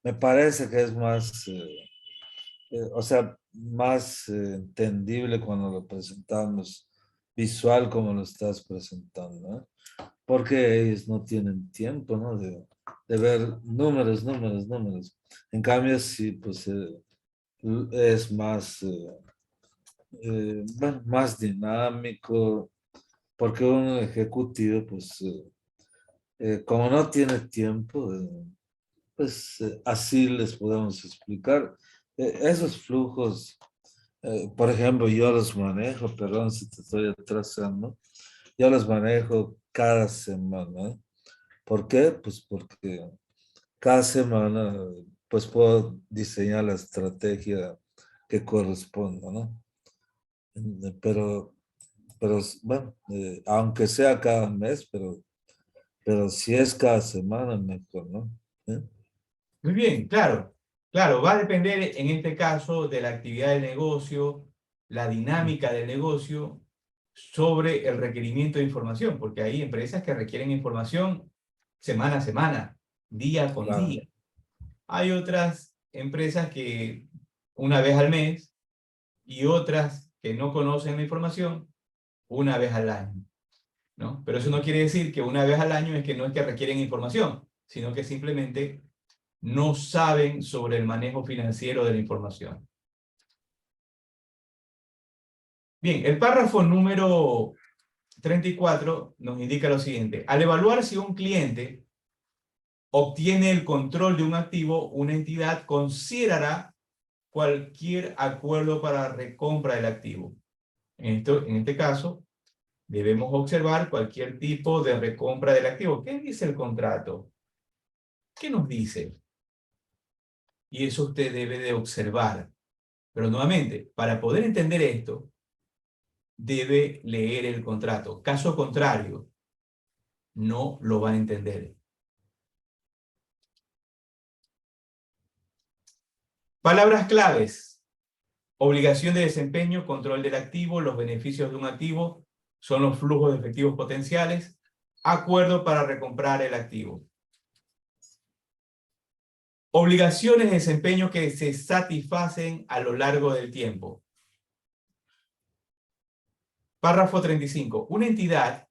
me parece que es más, o sea, más entendible cuando lo presentamos visual como lo estás presentando, ¿no? Porque ellos no tienen tiempo, ¿no? De ver números. En cambio, sí, pues es más, bueno, más dinámico, porque un ejecutivo, pues, como no tiene tiempo, pues así les podemos explicar. Esos flujos, por ejemplo, yo los manejo, perdón si te estoy atrasando, yo los manejo cada semana. ¿Por qué? Pues porque cada semana pues puedo diseñar la estrategia que corresponda, ¿no? Pero bueno, aunque sea cada mes, pero si es cada semana, mejor, ¿no? Muy bien, claro. Claro, va a depender en este caso de la actividad del negocio, la dinámica del negocio, sobre el requerimiento de información, porque hay empresas que requieren información semana a semana, día con Claro. día. Hay otras empresas que una vez al mes y otras que no conocen la información una vez al año, ¿no? Pero eso no quiere decir que una vez al año es que no es que requieren información, sino que simplemente no saben sobre el manejo financiero de la información. Bien, el párrafo número 34 nos indica lo siguiente. Al evaluar si un cliente obtiene el control de un activo, una entidad considerará cualquier acuerdo para recompra del activo. En este caso, debemos observar cualquier tipo de recompra del activo. ¿Qué dice el contrato? ¿Qué nos dice? Y eso usted debe de observar. Pero nuevamente, para poder entender esto, debe leer el contrato. Caso contrario, no lo va a entender. Palabras claves. Obligación de desempeño, control del activo, los beneficios de un activo son los flujos de efectivos potenciales, acuerdo para recomprar el activo. Obligaciones de desempeño que se satisfacen a lo largo del tiempo. Párrafo 35. Una entidad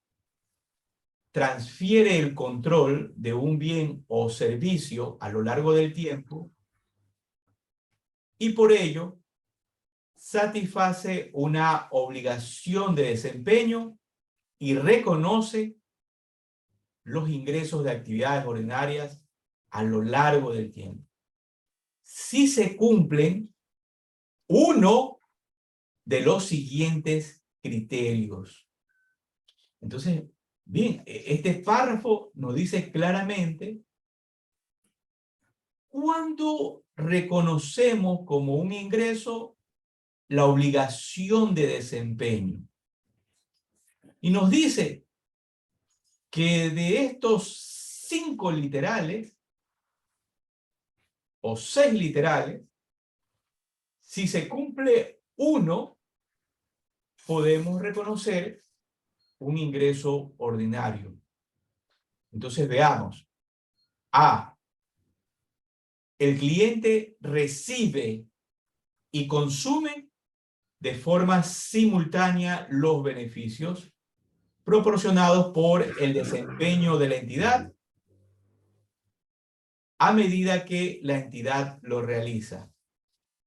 transfiere el control de un bien o servicio a lo largo del tiempo y por ello satisface una obligación de desempeño y reconoce los ingresos de actividades ordinarias a lo largo del tiempo. Si se cumplen uno de los siguientes criterios. Entonces, bien, este párrafo nos dice claramente cuándo reconocemos como un ingreso la obligación de desempeño. Y nos dice que de estos 5 literales, o 6 literales, si se cumple uno, podemos reconocer un ingreso ordinario. Entonces veamos. A. El cliente recibe y consume de forma simultánea los beneficios proporcionados por el desempeño de la entidad a medida que la entidad lo realiza.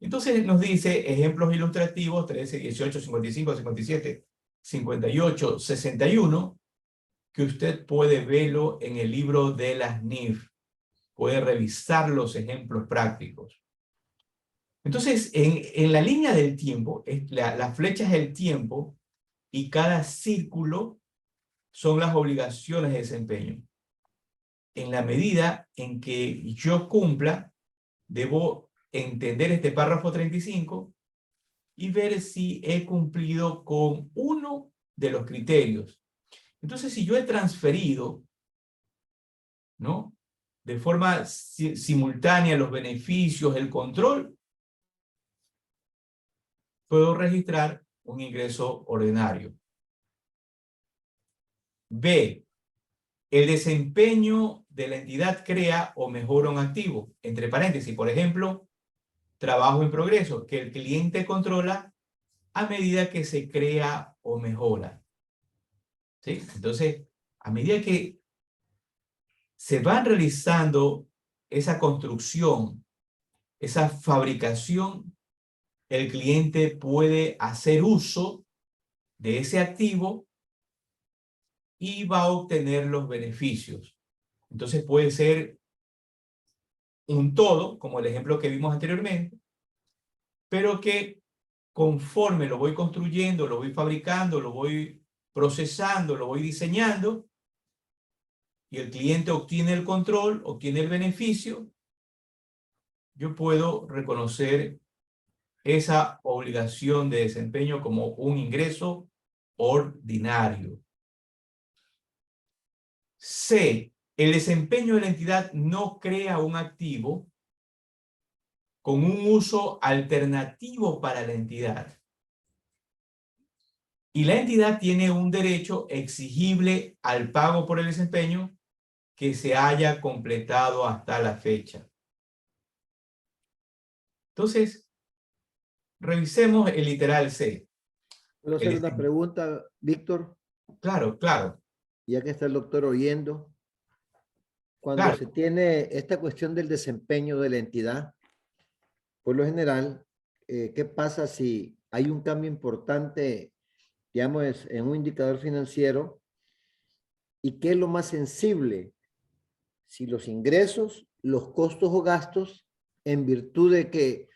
Entonces nos dice ejemplos ilustrativos 13, 18, 55, 57, 58, 61, que usted puede verlo en el libro de las NIF. Puede revisar los ejemplos prácticos. Entonces, en la línea del tiempo, la flecha es el tiempo y cada círculo son las obligaciones de desempeño. En la medida en que yo cumpla, debo entender este párrafo 35 y ver si he cumplido con uno de los criterios. Entonces, si yo he transferido, ¿no?, de forma simultánea los beneficios, el control, puedo registrar un ingreso ordinario. B. El desempeño de la entidad crea o mejora un activo. Entre paréntesis, por ejemplo, trabajo en progreso, que el cliente controla a medida que se crea o mejora. ¿Sí? Entonces, a medida que se van realizando esa construcción, esa fabricación, el cliente puede hacer uso de ese activo y va a obtener los beneficios. Entonces puede ser un todo, como el ejemplo que vimos anteriormente, pero que conforme lo voy construyendo, lo voy fabricando, lo voy procesando, lo voy diseñando, y el cliente obtiene el control, obtiene el beneficio, yo puedo reconocer esa obligación de desempeño como un ingreso ordinario. C. El desempeño de la entidad no crea un activo con un uso alternativo para la entidad. Y la entidad tiene un derecho exigible al pago por el desempeño que se haya completado hasta la fecha. Entonces, revisemos el literal C. ¿Puedo hacer una pregunta, Víctor? Claro, claro. Ya que está el doctor oyendo. Cuando Claro. se tiene esta cuestión del desempeño de la entidad, por lo general, ¿qué pasa si hay un cambio importante, digamos, en un indicador financiero? ¿Y qué es lo más sensible? Si los ingresos, los costos o gastos, en virtud de que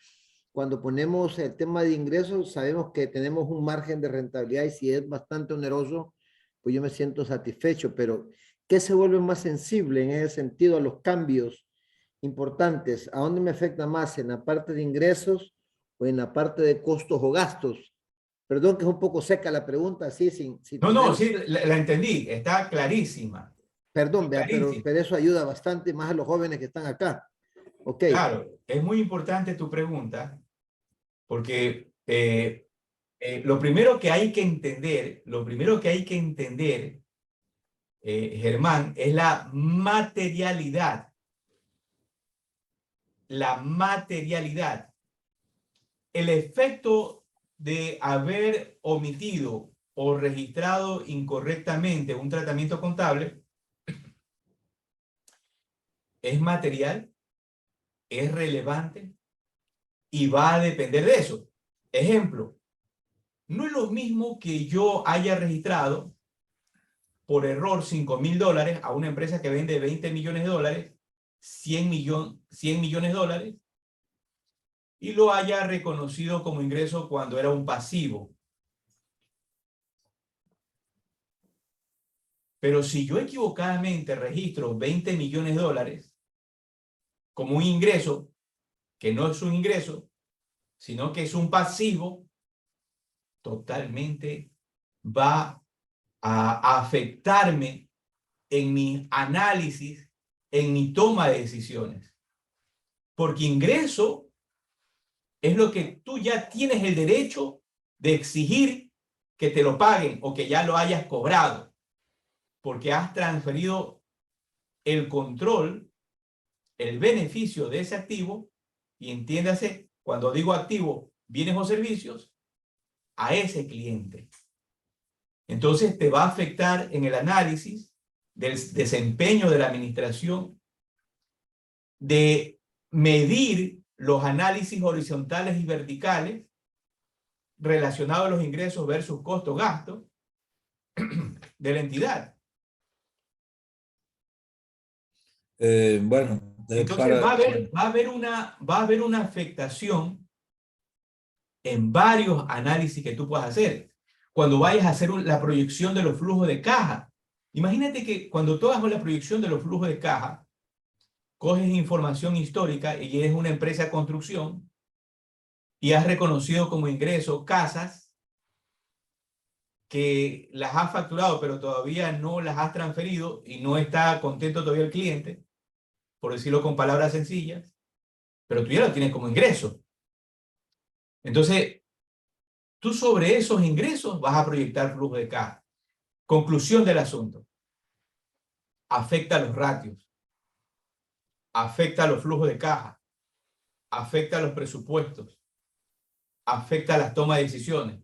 cuando ponemos el tema de ingresos, sabemos que tenemos un margen de rentabilidad y si es bastante oneroso, pues yo me siento satisfecho, pero ¿qué se vuelve más sensible en ese sentido a los cambios importantes? ¿A dónde me afecta más? ¿En la parte de ingresos o en la parte de costos o gastos? Perdón que es un poco seca la pregunta, así sin No, no, tener... sí, la entendí, está clarísima. Perdón, Está vea, clarísima. pero eso ayuda bastante más a los jóvenes que están acá. Ok. Claro, es muy importante tu pregunta, porque lo primero que hay que entender, Germán, es la materialidad. La materialidad. El efecto de haber omitido o registrado incorrectamente un tratamiento contable es material, es relevante y va a depender de eso. Ejemplo, no es lo mismo que yo haya registrado por error $5.000 a una empresa que vende 20 millones de dólares, 100 millones de dólares, y lo haya reconocido como ingreso cuando era un pasivo. Pero si yo equivocadamente registro 20 millones de dólares como un ingreso, que no es un ingreso, sino que es un pasivo, totalmente va a afectarme en mi análisis, en mi toma de decisiones. Porque ingreso es lo que tú ya tienes el derecho de exigir que te lo paguen o que ya lo hayas cobrado, porque has transferido el control, el beneficio de ese activo, y entiéndase, cuando digo activo, bienes o servicios, a ese cliente. Entonces te va a afectar en el análisis del desempeño de la administración, de medir los análisis horizontales y verticales relacionados a los ingresos versus costo-gasto de la entidad. Bueno, Entonces va a haber una afectación en varios análisis que tú puedas hacer. Cuando vayas a hacer la proyección de los flujos de caja, imagínate que cuando tú hagas la proyección de los flujos de caja, coges información histórica y eres una empresa de construcción y has reconocido como ingreso casas que las has facturado pero todavía no las has transferido y no está contento todavía el cliente, por decirlo con palabras sencillas, pero tú ya lo tienes como ingreso. Entonces, tú sobre esos ingresos vas a proyectar flujo de caja. Conclusión del asunto. Afecta a los ratios, afecta a los flujos de caja, afecta a los presupuestos, afecta a las tomas de decisiones.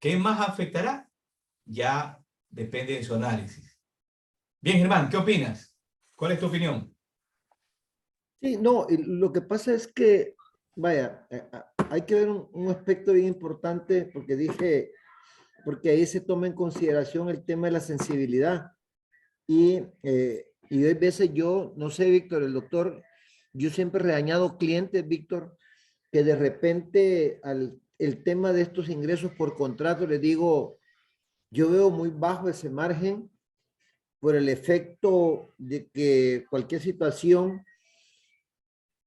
¿Qué más afectará? Ya depende de su análisis. Bien, Germán, ¿qué opinas? ¿Cuál es tu opinión? Sí, no, y lo que pasa es que, vaya, hay que ver un aspecto bien importante porque ahí se toma en consideración el tema de la sensibilidad. Y hay veces yo, no sé, Víctor, el doctor, yo siempre he regañado clientes, Víctor, que de repente el tema de estos ingresos por contrato, les digo, yo veo muy bajo ese margen por el efecto de que cualquier situación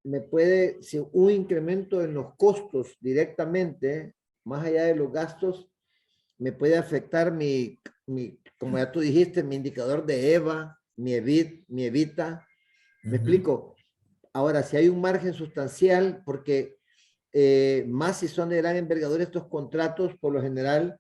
me puede, si un incremento en los costos directamente, más allá de los gastos, me puede afectar como ya tú dijiste, mi indicador de EVA, mi evita. ¿Me explico? Ahora, si hay un margen sustancial, porque más si son de gran envergadura estos contratos, por lo general,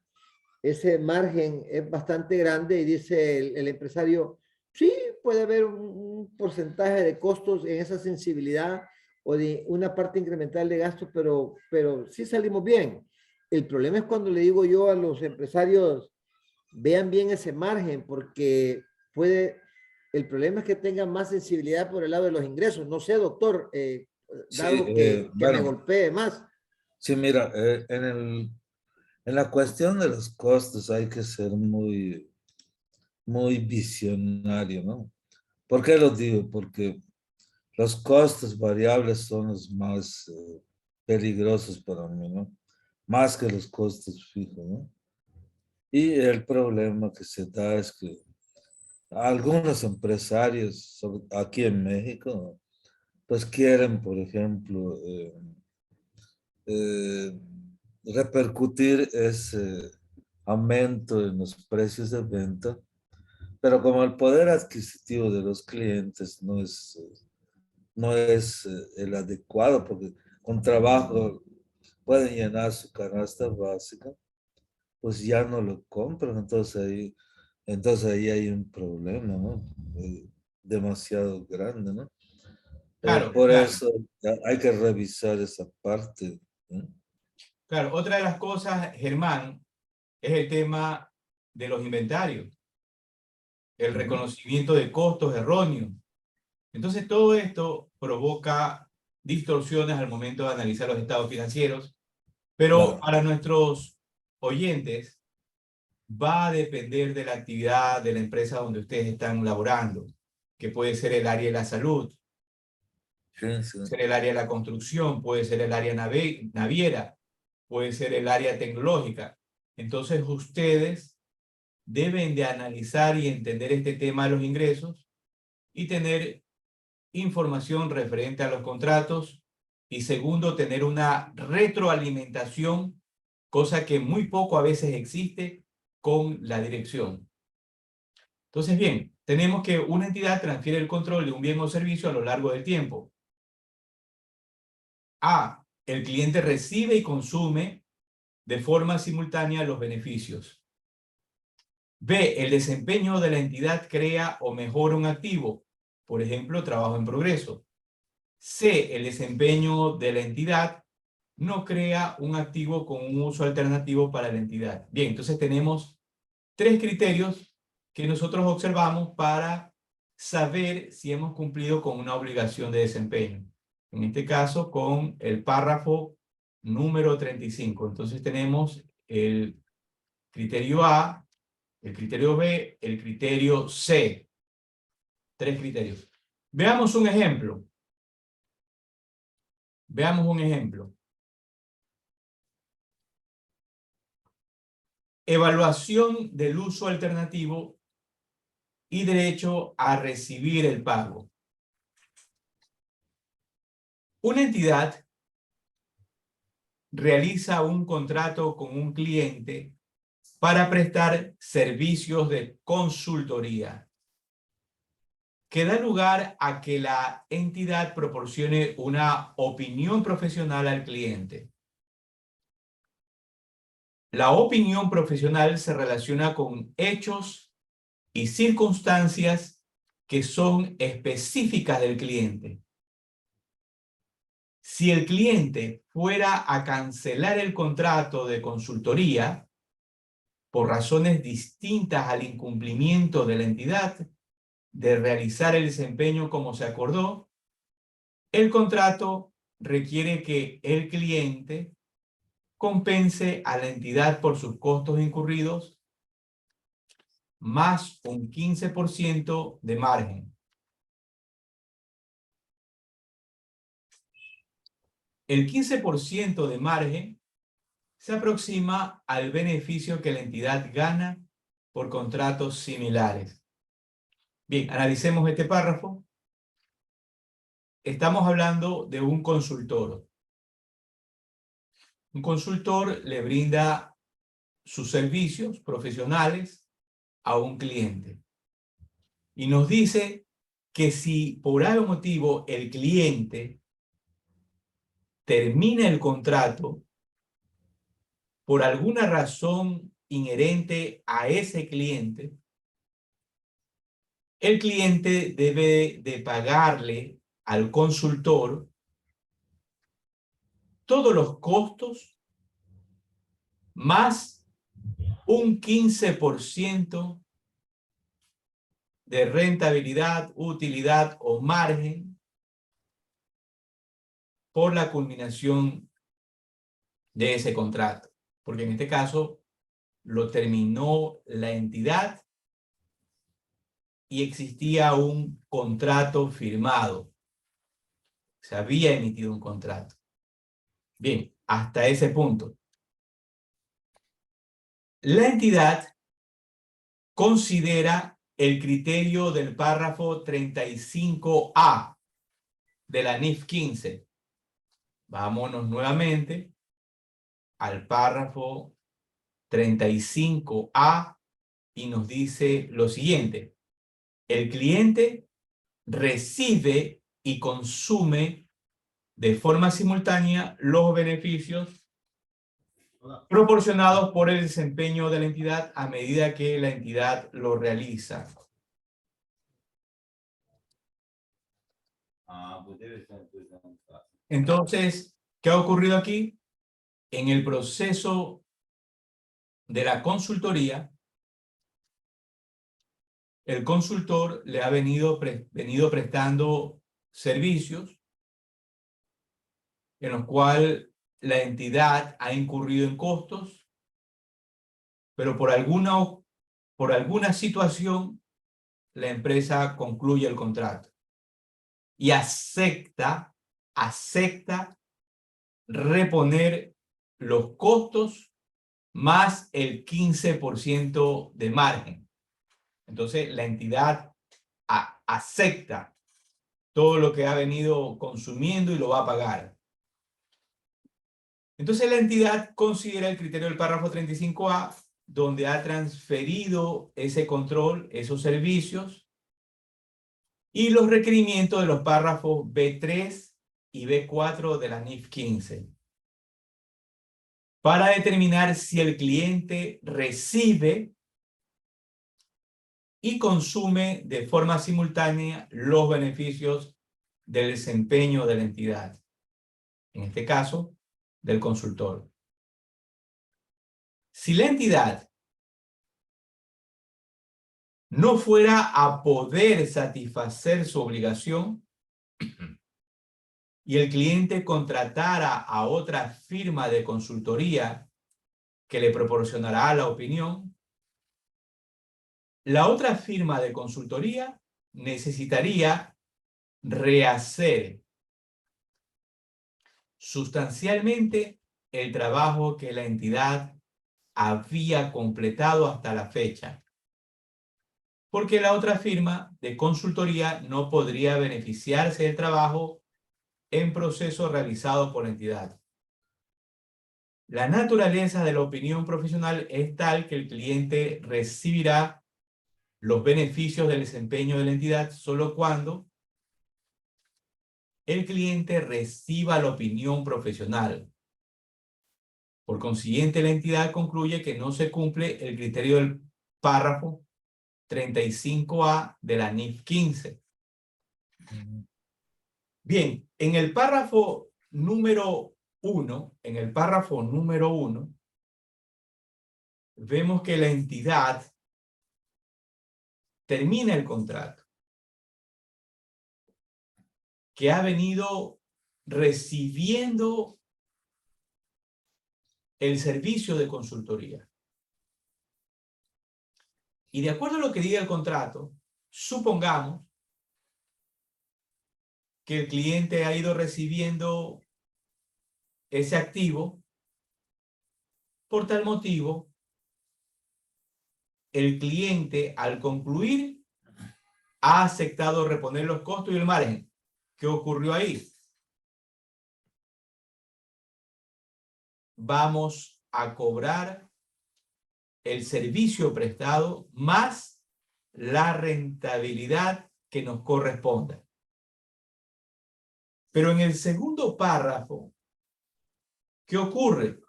ese margen es bastante grande y dice el empresario, sí, puede haber un porcentaje de costos en esa sensibilidad o de una parte incremental de gastos, pero sí salimos bien. El problema es cuando le digo yo a los empresarios, vean bien ese margen, porque el problema es que tengan más sensibilidad por el lado de los ingresos. No sé, doctor, sí, dado que me bueno, golpee más. sí, mira, en la cuestión de los costos hay que ser muy visionario, ¿no? ¿Por qué lo digo? Porque los costos variables son los más peligrosos para mí, ¿no? Más que los costos fijos, ¿no? Y el problema que se da es que algunos empresarios aquí en México, pues quieren, por ejemplo, eh, repercutir ese aumento en los precios de venta, pero como el poder adquisitivo de los clientes no es el adecuado, porque con trabajo pueden llenar su canasta básica, pues ya no lo compran, entonces ahí hay un problema, ¿no? Demasiado grande, ¿no? Claro, Por claro, eso hay que revisar esa parte, ¿no? claro. Otra de las cosas, Germán, es el tema de los inventarios, el Ujú. reconocimiento de costos erróneos. Entonces, todo esto provoca distorsiones al momento de analizar los estados financieros, pero Claro. para nuestros oyentes va a depender de la actividad de la empresa donde ustedes están laborando, que puede ser el área de la salud, Sí, sí. ser el área de la construcción, puede ser el área naviera, puede ser el área tecnológica. Entonces, ustedes deben de analizar y entender este tema de los ingresos y tener información referente a los contratos y segundo, tener una retroalimentación, cosa que muy poco a veces existe con la dirección. Entonces, bien, tenemos que una entidad transfiere el control de un bien o servicio a lo largo del tiempo. A, el cliente recibe y consume de forma simultánea los beneficios. B, el desempeño de la entidad crea o mejora un activo, por ejemplo, trabajo en progreso. C, el desempeño de la entidad no crea un activo con un uso alternativo para la entidad. Bien, entonces tenemos tres criterios que nosotros observamos para saber si hemos cumplido con una obligación de desempeño. En este caso, con el párrafo número 35. Entonces tenemos el criterio A, el criterio B, el criterio C. Tres criterios. Veamos un ejemplo. Veamos un ejemplo. Evaluación del uso alternativo y derecho a recibir el pago. Una entidad realiza un contrato con un cliente para prestar servicios de consultoría, que da lugar a que la entidad proporcione una opinión profesional al cliente. La opinión profesional se relaciona con hechos y circunstancias que son específicas del cliente. Si el cliente fuera a cancelar el contrato de consultoría por razones distintas al incumplimiento de la entidad de realizar el desempeño como se acordó, el contrato requiere que el cliente compense a la entidad por sus costos incurridos más un 15% de margen. El 15% de margen se aproxima al beneficio que la entidad gana por contratos similares. Bien, analicemos este párrafo. Estamos hablando de un consultor. Un consultor le brinda sus servicios profesionales a un cliente. Y nos dice que si por algún motivo el cliente termina el contrato, por alguna razón inherente a ese cliente, el cliente debe de pagarle al consultor todos los costos más un 15% de rentabilidad, utilidad o margen por la culminación de ese contrato. Porque en este caso lo terminó la entidad y existía un contrato firmado. Se había emitido un contrato. Bien, hasta ese punto. La entidad considera el criterio del párrafo 35A de la NIF 15. Vámonos nuevamente al párrafo 35A y nos dice lo siguiente. El cliente recibe y consume de forma simultánea los beneficios proporcionados por el desempeño de la entidad a medida que la entidad lo realiza. Entonces, ¿qué ha ocurrido aquí? En el proceso de la consultoría, el consultor le ha venido prestando servicios en los cuales la entidad ha incurrido en costos, pero por alguna situación la empresa concluye el contrato y acepta reponer los costos más el 15% de margen. Entonces la entidad acepta todo lo que ha venido consumiendo y lo va a pagar. Entonces la entidad considera el criterio del párrafo 35A, donde ha transferido ese control, esos servicios, y los requerimientos de los párrafos B3 y B4 de la NIF 15, para determinar si el cliente recibe y consume de forma simultánea los beneficios del desempeño de la entidad, en este caso, del consultor. Si la entidad no fuera a poder satisfacer su obligación y el cliente contratara a otra firma de consultoría que le proporcionará la opinión, la otra firma de consultoría necesitaría rehacer sustancialmente el trabajo que la entidad había completado hasta la fecha, porque la otra firma de consultoría no podría beneficiarse del trabajo en proceso realizado por la entidad. La naturaleza de la opinión profesional es tal que el cliente recibirá los beneficios del desempeño de la entidad solo cuando el cliente reciba la opinión profesional. Por consiguiente, la entidad concluye que no se cumple el criterio del párrafo 35A de la NIF 15. Bien, en el párrafo número 1, vemos que la entidad termina el contrato que ha venido recibiendo el servicio de consultoría. Y de acuerdo a lo que diga el contrato, supongamos que el cliente ha ido recibiendo ese activo. Por tal motivo, el cliente, al concluir, ha aceptado reponer los costos y el margen. ¿Qué ocurrió ahí? Vamos a cobrar el servicio prestado más la rentabilidad que nos corresponda. Pero en el segundo párrafo, ¿qué ocurre?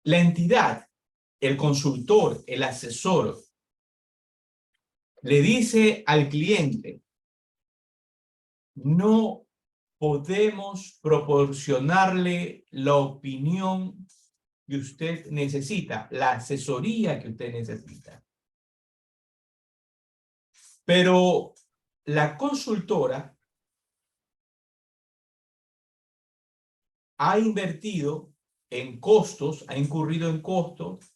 La entidad, el consultor, el asesor, le dice al cliente: no podemos proporcionarle la opinión que usted necesita, la asesoría que usted necesita. Pero la consultora ha invertido en costos, ha incurrido en costos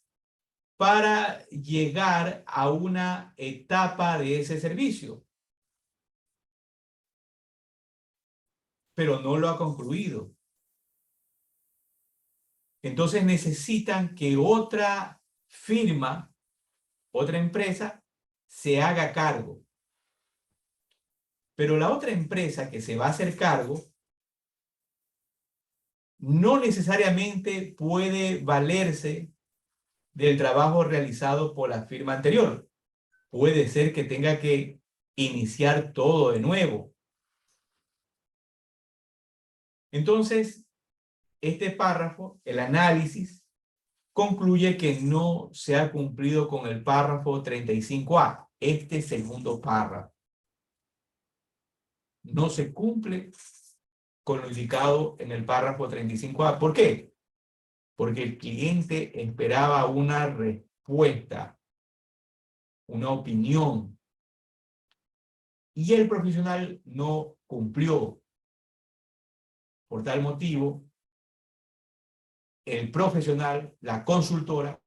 para llegar a una etapa de ese servicio. pero no lo ha concluido. Entonces necesitan que otra firma, otra empresa, se haga cargo. Pero la otra empresa que se va a hacer cargo no necesariamente puede valerse del trabajo realizado por la firma anterior. Puede ser que tenga que iniciar todo de nuevo. Entonces, este párrafo, el análisis, concluye que no se ha cumplido con el párrafo 35A, este segundo párrafo. No se cumple con lo indicado en el párrafo 35A. ¿Por qué? Porque el cliente esperaba una respuesta, una opinión, y el profesional no cumplió. Por tal motivo, el profesional, la consultora,